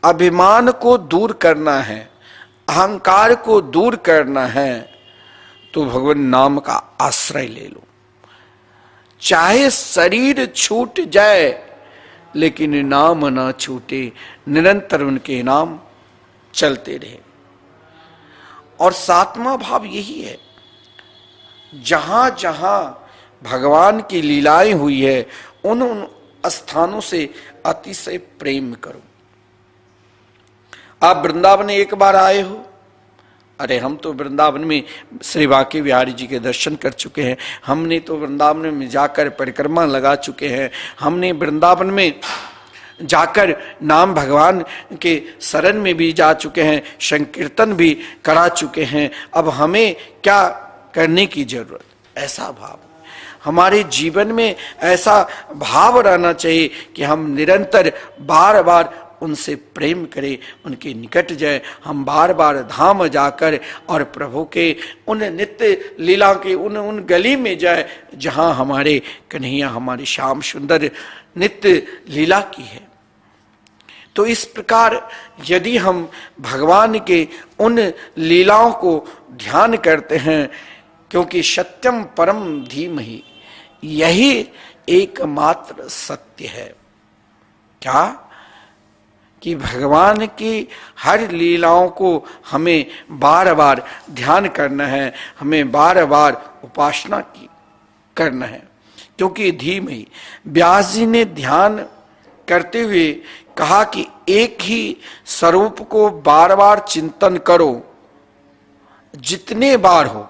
अभिमान को दूर करना है, अहंकार को दूर करना है, तो भगवान नाम का आश्रय ले लो। चाहे शरीर छूट जाए लेकिन नाम ना छूटे, निरंतर उनके नाम चलते रहे। और सातवां भाव यही है, जहां जहां भगवान की लीलाएं हुई है उन उन स्थानों से अतिशय प्रेम करो। आप वृंदावन एक बार आए हो, अरे हम तो वृंदावन में श्री बांके बिहारी जी के दर्शन कर चुके हैं, हमने तो वृंदावन में जाकर परिक्रमा लगा चुके हैं, हमने वृंदावन में जाकर नाम भगवान के शरण में भी जा चुके हैं, संकीर्तन भी करा चुके हैं, अब हमें क्या करने की जरूरत? ऐसा भाव हमारे जीवन में, ऐसा भाव रहना चाहिए कि हम निरंतर बार बार उनसे प्रेम करें, उनके निकट जाए, हम बार बार धाम जाकर और प्रभु के उन नित्य लीला के उन गली में जाए जहां हमारे कन्हैया, हमारे श्याम सुंदर नित्य लीला की है। तो इस प्रकार यदि हम भगवान के उन लीलाओं को ध्यान करते हैं, क्योंकि सत्यम परम धीमहि, यही एकमात्र सत्य है। क्या? कि भगवान की हर लीलाओं को हमें बार बार ध्यान करना है, हमें बार बार उपासना की करना है, क्योंकि धीमहि, व्यास जी ने ध्यान करते हुए कहा कि एक ही स्वरूप को बार बार चिंतन करो, जितने बार हो।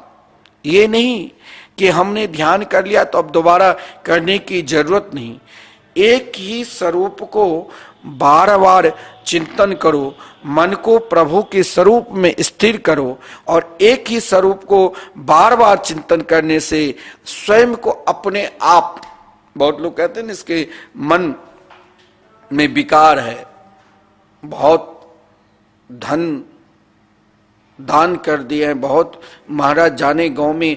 ये नहीं कि हमने ध्यान कर लिया तो अब दोबारा करने की जरूरत नहीं। एक ही स्वरूप को बार बार चिंतन करो, मन को प्रभु के स्वरूप में स्थिर करो, और एक ही स्वरूप को बार बार चिंतन करने से स्वयं को अपने आप, बहुत लोग कहते हैं ना इसके मन में विकार है, बहुत धन दान कर दिए हैं, बहुत महाराज जाने गांव में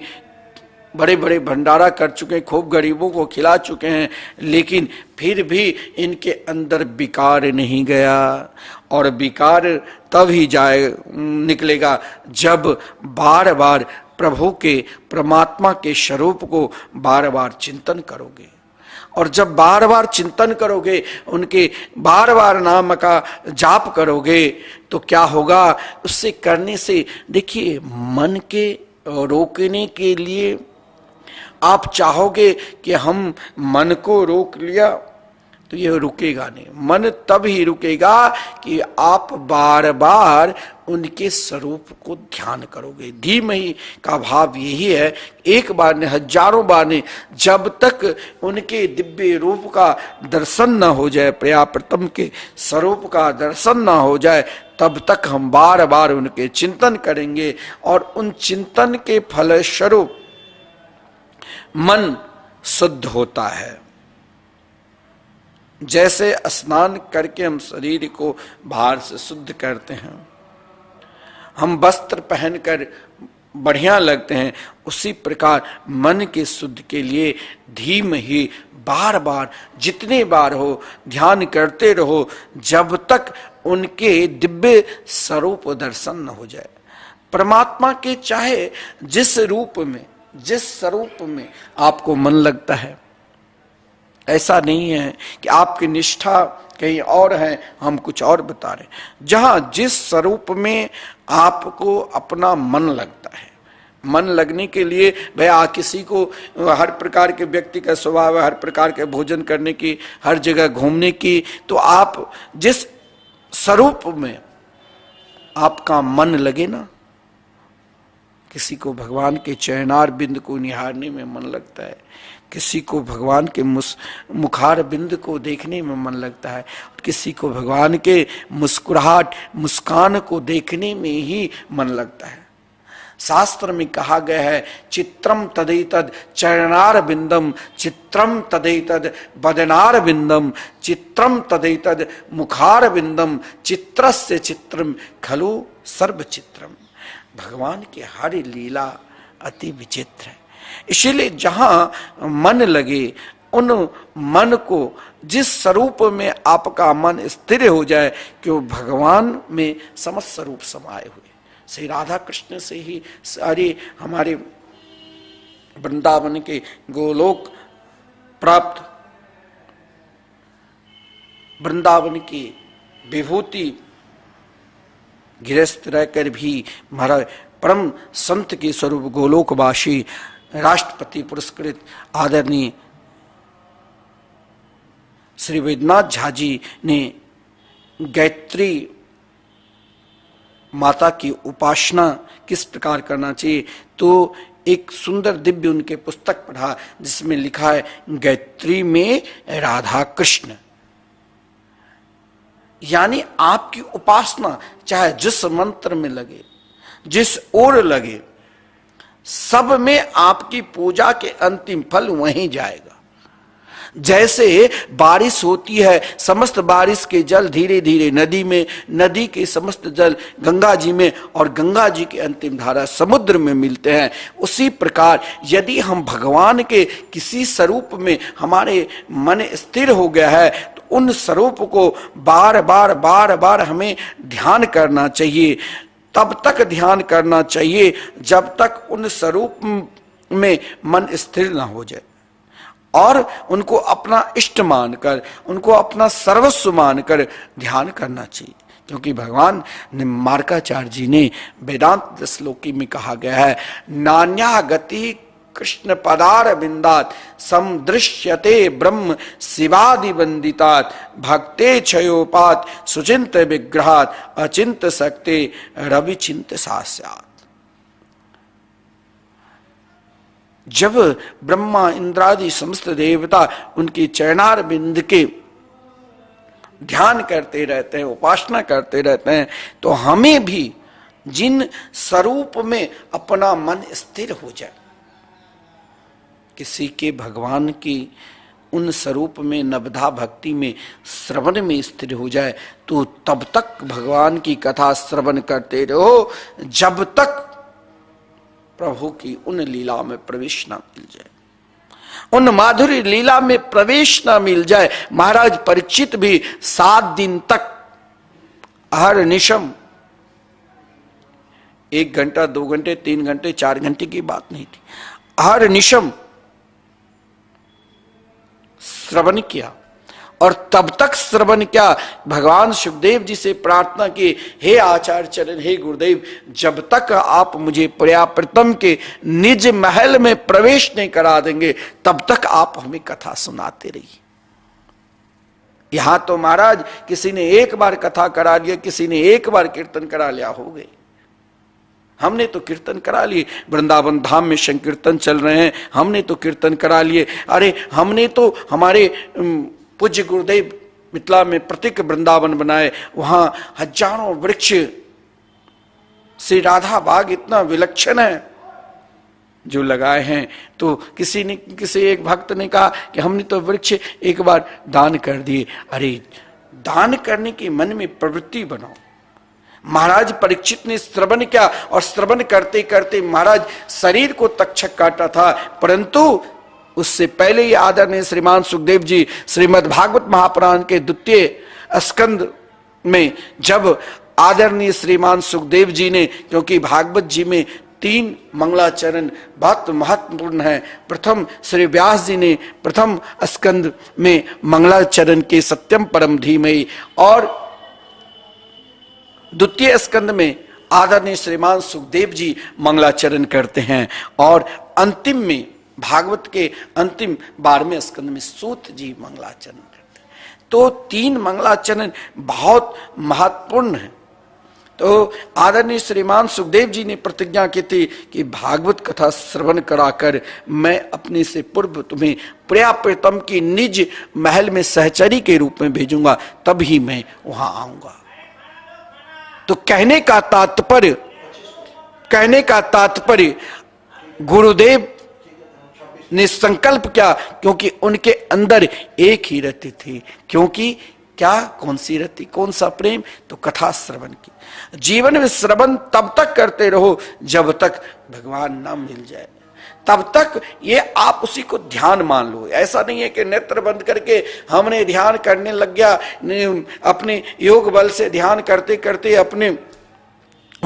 बड़े बड़े भंडारा कर चुके हैं, खूब गरीबों को खिला चुके हैं, लेकिन फिर भी इनके अंदर विकार नहीं गया। और विकार तब ही निकलेगा जब बार बार प्रभु के, परमात्मा के स्वरूप को बार बार चिंतन करोगे। और जब बार बार चिंतन करोगे, उनके बार बार नाम का जाप करोगे, तो क्या होगा? उससे करने से देखिए, मन के रोकने के लिए आप चाहोगे कि हम मन को रोक लिया, तो यह रुकेगा नहीं। मन तब ही रुकेगा कि आप बार बार उनके स्वरूप को ध्यान करोगे। धीमहि का भाव यही है, एक बार ने, हजारों बार ने, जब तक उनके दिव्य रूप का दर्शन न हो जाए, प्रियाप्रतम के स्वरूप का दर्शन न हो जाए, तब तक हम बार बार उनके चिंतन करेंगे, और उन चिंतन के फलस्वरूप मन शुद्ध होता है। जैसे स्नान करके हम शरीर को बाहर से शुद्ध करते हैं, हम वस्त्र पहनकर बढ़िया लगते हैं, उसी प्रकार मन के शुद्ध के लिए धीमहि बार बार, जितने बार हो, ध्यान करते रहो, जब तक उनके दिव्य स्वरूप दर्शन न हो जाए। परमात्मा के चाहे जिस रूप में जिस स्वरूप में आपको मन लगता है। ऐसा नहीं है कि आपकी निष्ठा कहीं और है, हम कुछ और बता रहे हैं। जहां जिस स्वरूप में आपको अपना मन लगता है, मन लगने के लिए भाई किसी को हर प्रकार के व्यक्ति का स्वभाव है, हर प्रकार के भोजन करने की, हर जगह घूमने की, तो आप जिस स्वरूप में आपका मन लगे ना, किसी को भगवान के चरणार बिंद को निहारने में मन लगता है, किसी को भगवान के मुखार बिंद को देखने में मन लगता है, किसी को भगवान के मुस्कुराहट मुस्कान को देखने में ही मन लगता है। शास्त्र में कहा गया है, चित्रम तदैतद चरणार बिंदम, चित्रम तदैतद बदनार बिंदम, चित्रम तदैतद मुखार बिंदम, चित्रस्य चित्रम खलु सर्व चित्रम। भगवान की हर लीला अति विचित्र है। इसीलिए जहां मन लगे, उन मन को जिस स्वरूप में आपका मन स्थिर हो जाए कि वो भगवान में समस्त स्वरूप समाये हुए, श्री राधा कृष्ण से ही सारे हमारे वृंदावन के गोलोक प्राप्त वृंदावन की विभूति गृहस्थ रहकर भी महाराज परम संत के स्वरूप गोलोकवासी राष्ट्रपति पुरस्कृत आदरणीय श्री वैद्यनाथ झा जी ने गायत्री माता की उपासना किस प्रकार करना चाहिए, तो एक सुंदर दिव्य उनके पुस्तक पढ़ा जिसमें लिखा है, गायत्री में राधा कृष्ण। यानी आपकी उपासना चाहे जिस मंत्र में लगे, जिस ओर लगे, सब में आपकी पूजा के अंतिम फल वहीं जाएगा। जैसे बारिश होती है, समस्त बारिश के जल धीरे धीरे नदी में, नदी के समस्त जल गंगा जी में, और गंगा जी की अंतिम धारा समुद्र में मिलते हैं। उसी प्रकार यदि हम भगवान के किसी स्वरूप में हमारे मन स्थिर हो गया है, तो उन स्वरूप को बार बार बार बार हमें ध्यान करना चाहिए। तब तक ध्यान करना चाहिए जब तक उन स्वरूप में मन स्थिर ना हो जाए, और उनको अपना इष्ट मानकर, उनको अपना सर्वस्व मानकर ध्यान करना चाहिए। क्योंकि भगवान मार्काचार्य जी ने वेदांत श्लोकी में कहा गया है, नान्या गति कृष्ण पदार बिंदात समदृश्यते ब्रह्म शिवादि वंदितात भक्ते क्षयोपात सुचिंत विग्रहात अचिंत शक्ते रविचिंत सास्यात्। जब ब्रह्मा इंद्रादि समस्त देवता उनके चरणार बिंद के ध्यान करते रहते हैं, उपासना करते रहते हैं, तो हमें भी जिन स्वरूप में अपना मन स्थिर हो जाए, किसी के भगवान की उन स्वरूप में नवधा भक्ति में श्रवण में स्थिर हो जाए, तो तब तक भगवान की कथा श्रवण करते रहो जब तक प्रभु की उन लीला में प्रवेश ना मिल जाए, उन माधुरी लीला में प्रवेश ना मिल जाए। महाराज परीक्षित भी 7 दिन तक हर निशम 1 घंटा 2 घंटे 3 घंटे 4 घंटे की बात नहीं थी, हर निशम श्रवण किया। और तब तक श्रवण क्या, भगवान सुखदेव जी से प्रार्थना की, हे आचार्य चरण, हे गुरुदेव, जब तक आप मुझे पर्याप्रतम के निज महल में प्रवेश नहीं करा देंगे तब तक आप हमें कथा सुनाते रहिए। यहां तो महाराज किसी ने एक बार कथा करा लिया, किसी ने एक बार कीर्तन करा लिया, हो गए। हमने तो कीर्तन करा लिए, वृंदावन धाम में संकीर्तन चल रहे हैं, हमने तो कीर्तन करा लिए। अरे हमने तो हमारे पूज्य गुरुदेव मिथिला में प्रत्येक वृंदावन बनाए, वहां हजारों वृक्ष, श्री राधा बाग इतना विलक्षण है जो लगाए हैं। तो किसी एक भक्त ने कहा कि हमने तो वृक्ष एक बार दान कर दिए। अरे दान करने की मन में प्रवृत्ति बनाओ। महाराज परीक्षित ने श्रवण किया, और श्रवण करते करते महाराज शरीर को तक्षक काटा था, परंतु उससे पहले ही आदरणीय श्रीमान सुखदेव जी श्रीमद् भागवत महापुराण के 2 स्कंद में जब आदरणीय श्रीमान सुखदेव जी ने, क्योंकि भागवत जी में तीन मंगलाचरण बहुत महत्वपूर्ण है। प्रथम श्री व्यास जी ने प्रथम स्कंद में मंगलाचरण के सत्यम परम धीमहि, और द्वितीय स्कंद में आदरणीय श्रीमान सुखदेव जी मंगलाचरण करते हैं, और अंतिम में भागवत के अंतिम 12वें स्कंद में सूत जी मंगलाचरण करते हैं। तो तीन मंगलाचरण बहुत महत्वपूर्ण है। तो आदरणीय श्रीमान सुखदेव जी ने प्रतिज्ञा की थी कि भागवत कथा श्रवण कराकर मैं अपने से पूर्व तुम्हें प्रिया प्रीतम की निज महल में सहचरी के रूप में भेजूंगा, तभी मैं वहां आऊंगा। तो कहने का तात्पर्य गुरुदेव ने संकल्प किया, क्योंकि उनके अंदर एक ही रति थी। क्योंकि क्या, कौन सी रति, कौन सा प्रेम? तो कथा श्रवण की। जीवन में श्रवण तब तक करते रहो जब तक भगवान ना मिल जाए, तब तक ये आप उसी को ध्यान मान लो। ऐसा नहीं है कि नेत्र बंद करके हमने ध्यान करने लग गया, अपने योग बल से ध्यान करते करते अपने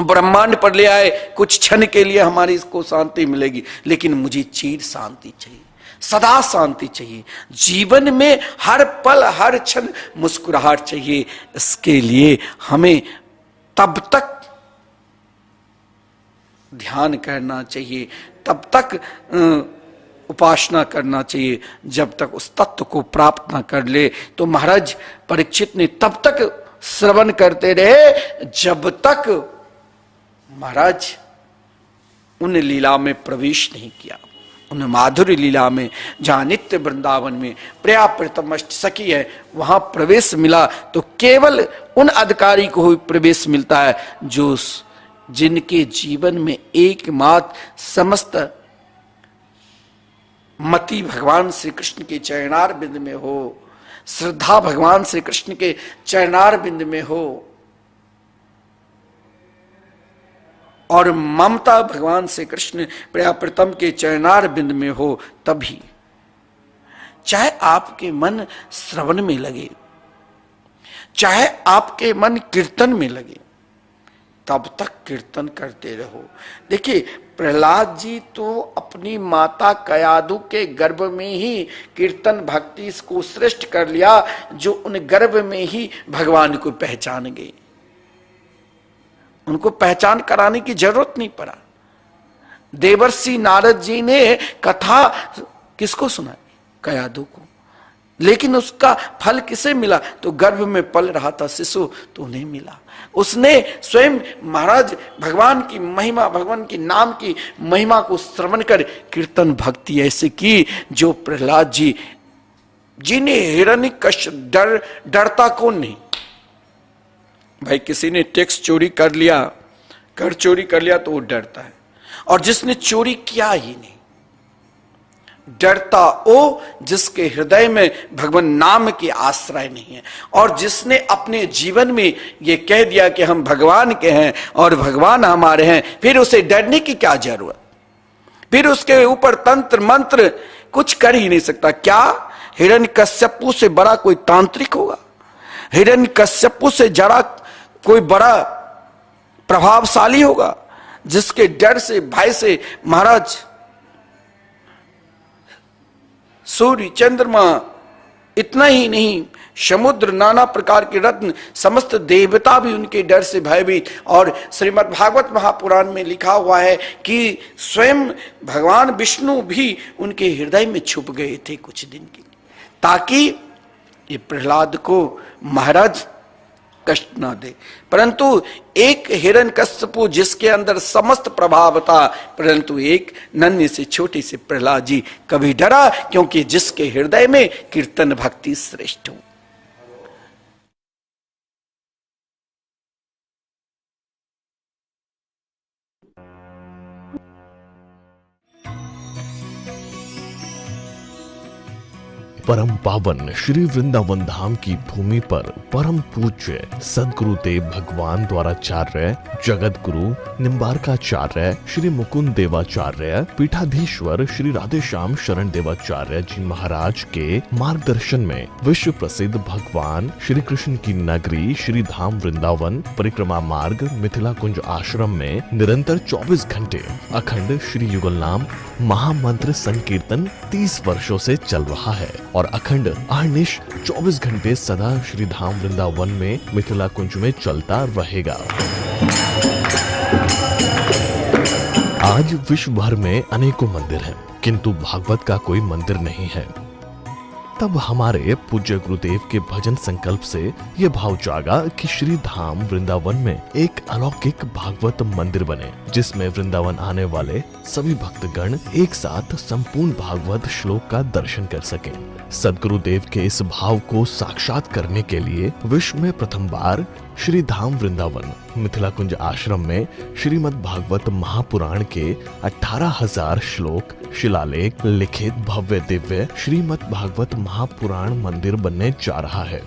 ब्रह्मांड पर ले आए, कुछ क्षण के लिए हमारी इसको शांति मिलेगी। लेकिन मुझे चिर शांति चाहिए, सदा शांति चाहिए। जीवन में हर पल हर क्षण मुस्कुराहट चाहिए। इसके लिए हमें तब तक ध्यान करना चाहिए, तब तक उपासना करना चाहिए, जब तक उस तत्व को प्राप्त ना कर ले। तो महाराज परीक्षित ने तब तक श्रवण करते रहे जब तक महाराज उन लीला में प्रवेश नहीं किया, उन माधुर्य लीला में, जहां नित्य वृंदावन में प्रिया प्रीतम अष्ट सखी है, वहां प्रवेश मिला। तो केवल उन अधिकारी को ही प्रवेश मिलता है जो जिनके जीवन में एकमात्र समस्त मति भगवान श्री कृष्ण के चरणार बिंद में हो, श्रद्धा भगवान श्री कृष्ण के चरणार बिंद में हो, और ममता भगवान श्री कृष्ण प्रिया प्रीतम के चरणार बिंद में हो। तभी चाहे आपके मन श्रवण में लगे, चाहे आपके मन कीर्तन में लगे, तब तक कीर्तन करते रहो। देखिए प्रहलाद जी तो अपनी माता कयादु के गर्भ में ही कीर्तन भक्ति को श्रेष्ठ कर लिया, जो उन गर्भ में ही भगवान को पहचान गए। उनको पहचान कराने की जरूरत नहीं पड़ा। देवर्षि नारद जी ने कथा किसको सुनाई? कयादु को। लेकिन उसका फल किसे मिला? तो गर्भ में पल रहा था शिशु, तो उन्हें मिला। उसने स्वयं महाराज भगवान की महिमा, भगवान की नाम की महिमा को श्रवण कर कीर्तन भक्ति ऐसे की, जो प्रहलाद जी, जिन्हें हिरण्यकश्यप डरता कौन नहीं? भाई किसी ने टैक्स चोरी कर लिया, कर चोरी कर लिया तो वो डरता है, और जिसने चोरी किया ही नहीं डरता वो जिसके हृदय में भगवान नाम की आश्रय नहीं है, और जिसने अपने जीवन में ये कह दिया कि हम भगवान के हैं और भगवान हमारे हैं, फिर उसे डरने की क्या जरूरत? फिर उसके ऊपर तंत्र मंत्र कुछ कर ही नहीं सकता। क्या हिरण्यकश्यपु से बड़ा कोई तांत्रिक होगा? हिरण्यकश्यपु से जरा कोई बड़ा प्रभावशाली होगा, जिसके डर से, भय से महाराज सूर्य चंद्रमा, इतना ही नहीं समुद्र, नाना प्रकार के रत्न, समस्त देवता भी उनके डर से भयभीत। और श्रीमद् भागवत महापुराण में लिखा हुआ है कि स्वयं भगवान विष्णु भी उनके हृदय में छुप गए थे कुछ दिन के लिए, ताकि ये प्रहलाद को महाराज कष्ट ना दे। परंतु एक हिरण्यकश्यपु जिसके अंदर समस्त प्रभाव था, परंतु एक नन्हे से छोटे से प्रहलाद जी कभी डरा? क्योंकि जिसके हृदय में कीर्तन भक्ति श्रेष्ठ हो। परम पावन श्री वृंदावन धाम की भूमि पर परम पूज्य सदगुरुदेव भगवान द्वाराचार्य जगत गुरु निम्बारकाचार्य श्री मुकुंद देवाचार्य पीठाधीश्वर श्री राधेश्याम शरण देवाचार्य जी महाराज के मार्गदर्शन में विश्व प्रसिद्ध भगवान श्री कृष्ण की नगरी श्री धाम वृंदावन परिक्रमा मार्ग मिथिला कुंज आश्रम में निरंतर 24 घंटे अखंड श्री युगल नाम महामंत्र संकीर्तन 30 वर्षों से चल रहा है और अखंड अहर्निश 24 घंटे सदा श्री धाम वृंदावन में मिथिला कुंज में चलता रहेगा। आज विश्व भर में अनेकों मंदिर हैं, किंतु भागवत का कोई मंदिर नहीं है। तब हमारे पूज्य गुरुदेव के भजन संकल्प से यह भाव जागा कि श्री धाम वृंदावन में एक अलौकिक भागवत मंदिर बने, जिसमें वृंदावन आने वाले सभी भक्तगण एक साथ संपूर्ण भागवत श्लोक का दर्शन कर सकें। सदगुरुदेव के इस भाव को साक्षात करने के लिए विश्व में प्रथम बार श्री धाम वृंदावन मिथिला कुंज आश्रम में श्रीमद् भागवत महापुराण के 18,000 श्लोक शिलालेख लिखित भव्य दिव्य श्रीमद् भागवत महापुराण मंदिर बनने जा रहा है।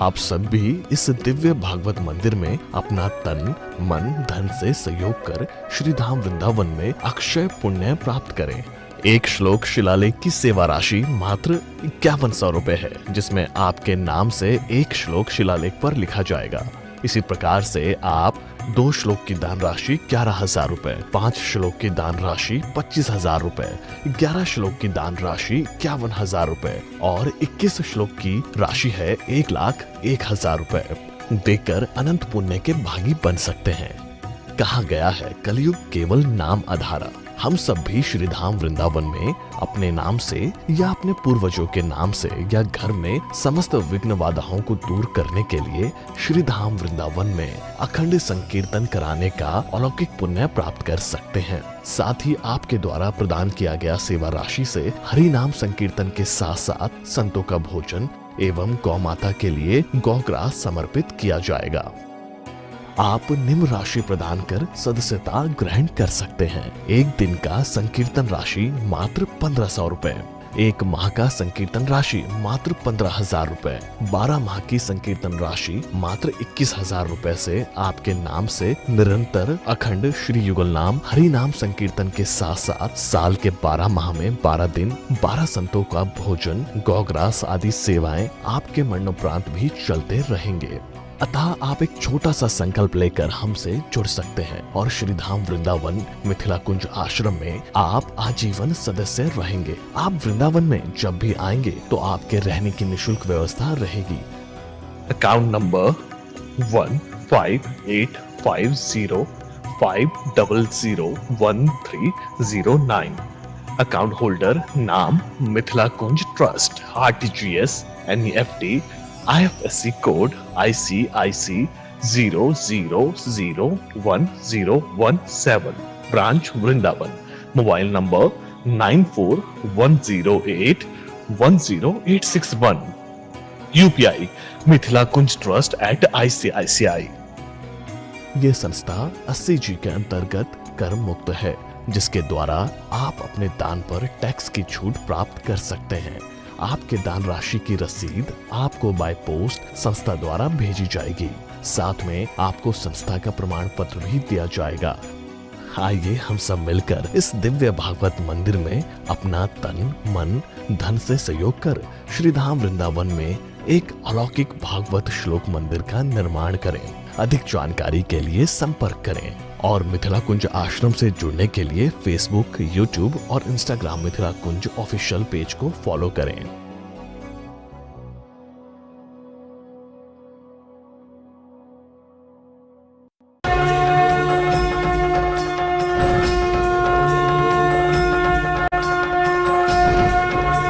आप सब भी इस दिव्य भागवत मंदिर में अपना तन मन धन से सहयोग कर श्री धाम वृंदावन में अक्षय पुण्य प्राप्त करें। एक श्लोक शिलालेख की सेवा राशि मात्र 5100 रुपए है, जिसमें आपके नाम से एक श्लोक शिलालेख पर लिखा जाएगा। इसी प्रकार से आप 2 श्लोक की दान राशि 11,000 रुपए, 5 श्लोक की दान राशि 25,000 रुपए, 11 श्लोक की दान राशि 51,000 रुपए और 21 श्लोक की राशि है 1,01,000 रुपए देकर अनंत पुण्य के भागी बन सकते हैं। कहा गया है कलयुग केवल नाम आधारा। हम सब भी श्री धाम वृंदावन में अपने नाम से या अपने पूर्वजों के नाम से या घर में समस्त विघ्न बाधाओं को दूर करने के लिए श्री धाम वृंदावन में अखंड संकीर्तन कराने का अलौकिक पुण्य प्राप्त कर सकते हैं। साथ ही आपके द्वारा प्रदान किया गया सेवा राशि से हरि नाम संकीर्तन के साथ साथ संतों का भोजन एवं गौ माता के लिए गौग्रास समर्पित किया जाएगा। आप निम्न राशि प्रदान कर सदस्यता ग्रहण कर सकते हैं। एक दिन का संकीर्तन राशि मात्र 1500 रुपए, एक माह का संकीर्तन राशि मात्र 15,000 रुपए, 12 माह की संकीर्तन राशि मात्र 21,000 रुपए से आपके नाम से निरंतर अखंड श्री युगल नाम हरि नाम संकीर्तन के साथ साथ साल के 12 माह में 12 दिन 12 संतों का भोजन गौग्रास आदि सेवाएं आपके मरणोपरांत भी चलते रहेंगे। अतः आप एक छोटा सा संकल्प लेकर हमसे जुड़ सकते हैं और श्री धाम वृंदावन मिथिला कुंज आश्रम में आप आजीवन सदस्य रहेंगे। आप वृंदावन में जब भी आएंगे तो आपके रहने की निशुल्क व्यवस्था रहेगी। Account number 158505001309। अकाउंट होल्डर नाम Mithila Kunj trust, RTGS, NEFT, IFSC code ICIC 00011017, branch Vrindavan. Mobile number 9410810861। UPI Mithila Kunj trust @ICICI। ये संस्था 80G के अंतर्गत कर मुक्त है, जिसके द्वारा आप अपने दान पर टैक्स की छूट प्राप्त कर सकते हैं। आपके दान राशि की रसीद आपको बाय पोस्ट संस्था द्वारा भेजी जाएगी। साथ में आपको संस्था का प्रमाण पत्र भी दिया जाएगा। आइए हम सब मिलकर इस दिव्य भागवत मंदिर में अपना तन मन धन से सहयोग कर श्री धाम वृंदावन में एक अलौकिक भागवत श्लोक मंदिर का निर्माण करें। अधिक जानकारी के लिए संपर्क करें और मिथिला कुंज आश्रम से जुड़ने के लिए फेसबुक, यूट्यूब और इंस्टाग्राम मिथिला कुंज ऑफिशियल पेज को फॉलो करें।